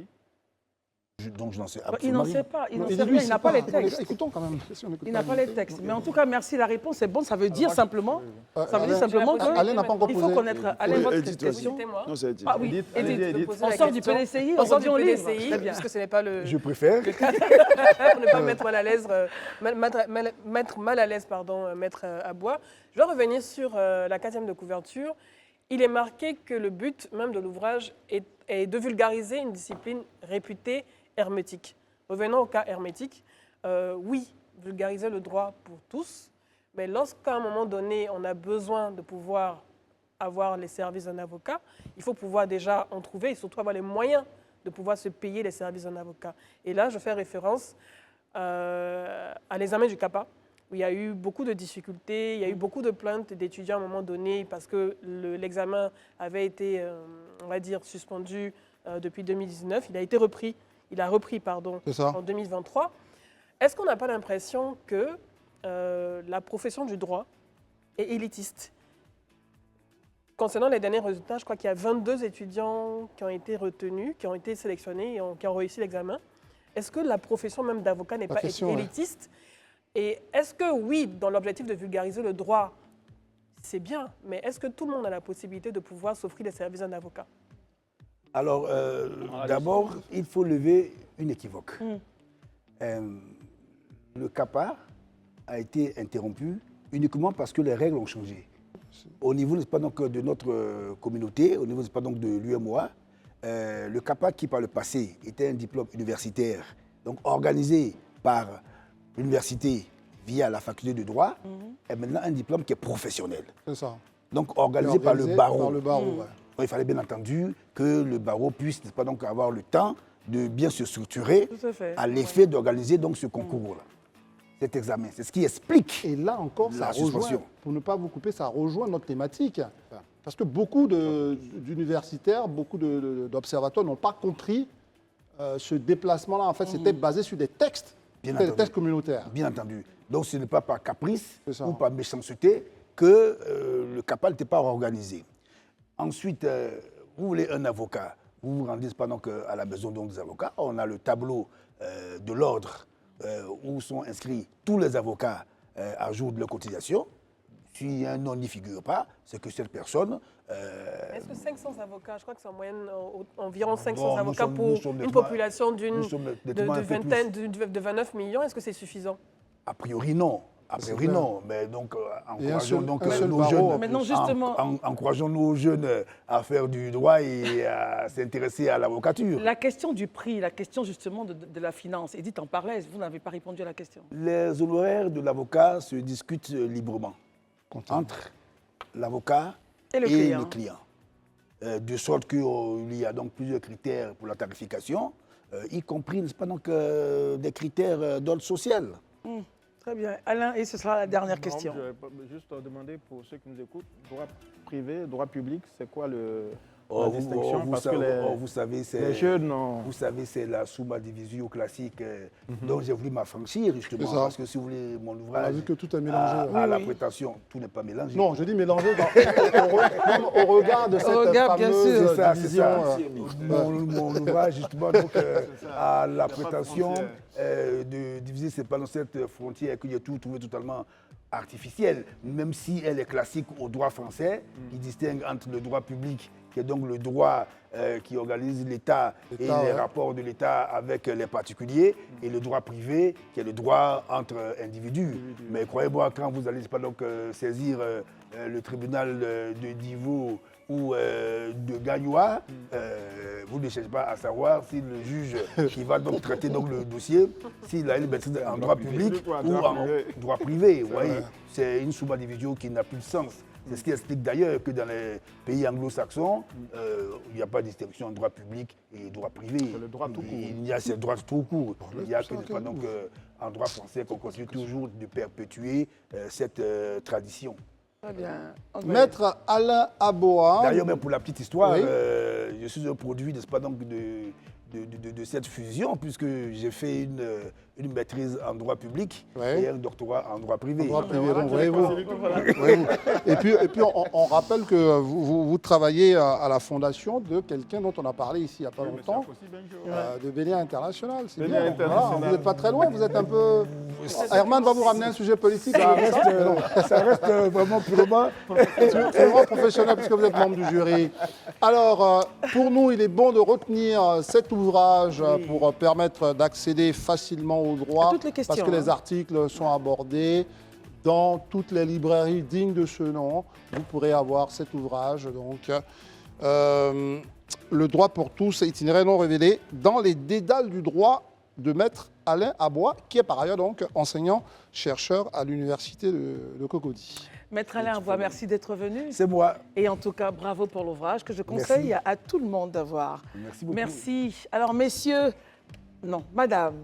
Donc je n'en sais Il absolument n'en rien. sait pas, il n'en sait rien, il n'a pas les textes. Écoutons quand même. Il n'a pas les textes. Mais en tout cas, merci, la réponse est bonne. Ça veut dire simplement, Alain n'a pas encore qu'il posé. faut connaître. Alain, votre question. C'était moi. Non, c'est Edith. Ah oui, Edith, poser on la sort du question. PDCI, On on sort revient du au livre. PDCI, Très bien. puisque ce n'est pas le... Je préfère. Pour ne pas mettre mal à l'aise, Maître Aboua. Je vais revenir sur la 4e de couverture. Il est marqué que le but même de l'ouvrage est de vulgariser une discipline réputée hermétique. Revenons au cas hermétique. Oui, vulgariser le droit pour tous, mais lorsqu'à un moment donné, on a besoin de pouvoir avoir les services d'un avocat, il faut pouvoir déjà en trouver et surtout avoir les moyens de pouvoir se payer les services d'un avocat. Et là, je fais référence à l'examen du CAPA, où il y a eu beaucoup de difficultés, il y a eu beaucoup de plaintes d'étudiants à un moment donné parce que l'examen avait été, on va dire, suspendu depuis 2019. Il a repris en 2023. Est-ce qu'on n'a pas l'impression que la profession du droit est élitiste? Concernant les derniers résultats, je crois qu'il y a 22 étudiants qui ont été retenus, qui ont été sélectionnés et qui ont réussi l'examen. Est-ce que la profession même d'avocat n'est pas élitiste? Et est-ce que, oui, dans l'objectif de vulgariser le droit, c'est bien, mais est-ce que tout le monde a la possibilité de pouvoir s'offrir les services d'un avocat? Alors, d'abord, il faut lever une équivoque. Le CAPA a été interrompu uniquement parce que les règles ont changé. Au niveau, n'est-ce pas, donc, de notre communauté, au niveau, n'est-ce pas, donc, de l'UMOA, le CAPA, qui par le passé était un diplôme universitaire, donc organisé par l'université via la faculté de droit, est maintenant un diplôme qui est professionnel. C'est ça. Donc organisé par le barreau. Ouais. Donc, il fallait bien entendu que le barreau puisse, n'est-ce pas, donc, avoir le temps de bien se structurer à l'effet d'organiser donc ce concours-là, cet examen. C'est ce qui explique. Et là encore, ça rejoint, pour ne pas vous couper, ça rejoint notre thématique. Parce que beaucoup d'universitaires, beaucoup d'observateurs n'ont pas compris ce déplacement-là. En fait, c'était basé sur des textes, des textes communautaires. Bien entendu. Donc ce n'est pas par caprice ou par méchanceté que le CAPA n'était pas organisé. Ensuite, vous voulez un avocat, vous vous rendez pas donc à la maison des avocats. On a le tableau de l'ordre où sont inscrits tous les avocats à jour de leur cotisation. Si un nom n'y figure pas, c'est que cette personne... Est-ce que 500 avocats, je crois que c'est en moyenne environ 500 avocats pour une population de 29 millions, est-ce que c'est suffisant? A priori non. A priori non, mais donc encourageons donc nos jeunes, encourageons nos jeunes à faire du droit et à s'intéresser à l'avocature. La question du prix, la question justement de la finance, Edith en parlait, vous n'avez pas répondu à la question. Les honoraires de l'avocat se discutent librement entre l'avocat et le client. De sorte qu'il y a donc plusieurs critères pour la tarification, y compris, n'est-ce pas, donc, des critères d'ordre social. Très bien. Alain, et ce sera la dernière question. Je vais juste demander pour ceux qui nous écoutent, droit privé, droit public, c'est quoi la distinction? Vous savez, c'est la summa divisio classique dont j'ai voulu m'affranchir, justement. Parce que si vous voulez, mon ouvrage. On a vu que tout est mélangé. À la prétention, tout n'est pas mélangé. Non, je dis mélangé au regard de cette fameuse division. Mon ouvrage, justement, donc, à la prétention de diviser c'est pas dans cette frontière que j'ai tout trouvé totalement artificielle, même si elle est classique au droit français, qui distingue entre le droit public, qui est donc le droit qui organise l'État et les rapports de l'État avec les particuliers, et le droit privé, qui est le droit entre individus. Mais croyez-moi, quand vous allez pas donc saisir le tribunal de Divo ou de Gagnoa, vous ne cherchez pas à savoir si le juge qui va donc traiter donc le dossier, s'il a une maîtrise en droit public ou en droit privé. Vous voyez, c'est une subdivision qui n'a plus de sens. C'est ce qui explique d'ailleurs que dans les pays anglo-saxons, il n'y a pas de distinction entre droit public et droit privé. C'est le droit tout court. Il y a ce droit tout court. Il y a que donc, en droit français qu'on continue toujours de perpétuer cette tradition. Très bien. Maître Alain Aboa. D'ailleurs, même pour la petite histoire, je suis un produit, n'est-ce pas, donc, de cette fusion, puisque j'ai fait une maîtrise en droit public et un doctorat en droit privé. Droit privé, donc, voyez-vous. Et puis on rappelle que vous travaillez à la fondation de quelqu'un dont on a parlé ici il n'y a pas longtemps, de Bénia International. C'est bien. Voilà, vous n'êtes pas très loin, vous êtes un peu... Herman va vous ramener un sujet politique. Ça reste vraiment purement professionnel puisque vous êtes membre du jury. Alors, pour nous, il est bon de retenir cet ouvrage pour permettre d'accéder facilement au droit, toutes les questions, parce que les articles sont abordés dans toutes les librairies dignes de ce nom. Vous pourrez avoir cet ouvrage, donc Le droit pour tous, itinéraire non révélé, dans les dédales du droit de Maître Alain Aboa, qui est par ailleurs donc enseignant-chercheur à l'université de Cocody. Maître Alain Aboa, merci d'être venu. C'est moi. Et en tout cas, bravo pour l'ouvrage que je conseille à tout le monde d'avoir. Merci beaucoup. Merci. Alors, messieurs, non, madame,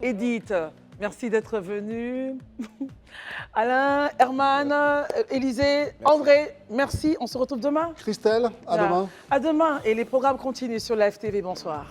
Edith, merci d'être venue. Alain, Herman, Élisée, André, merci. On se retrouve demain. Christelle, à demain. À demain. Et les programmes continuent sur la FTV. Bonsoir.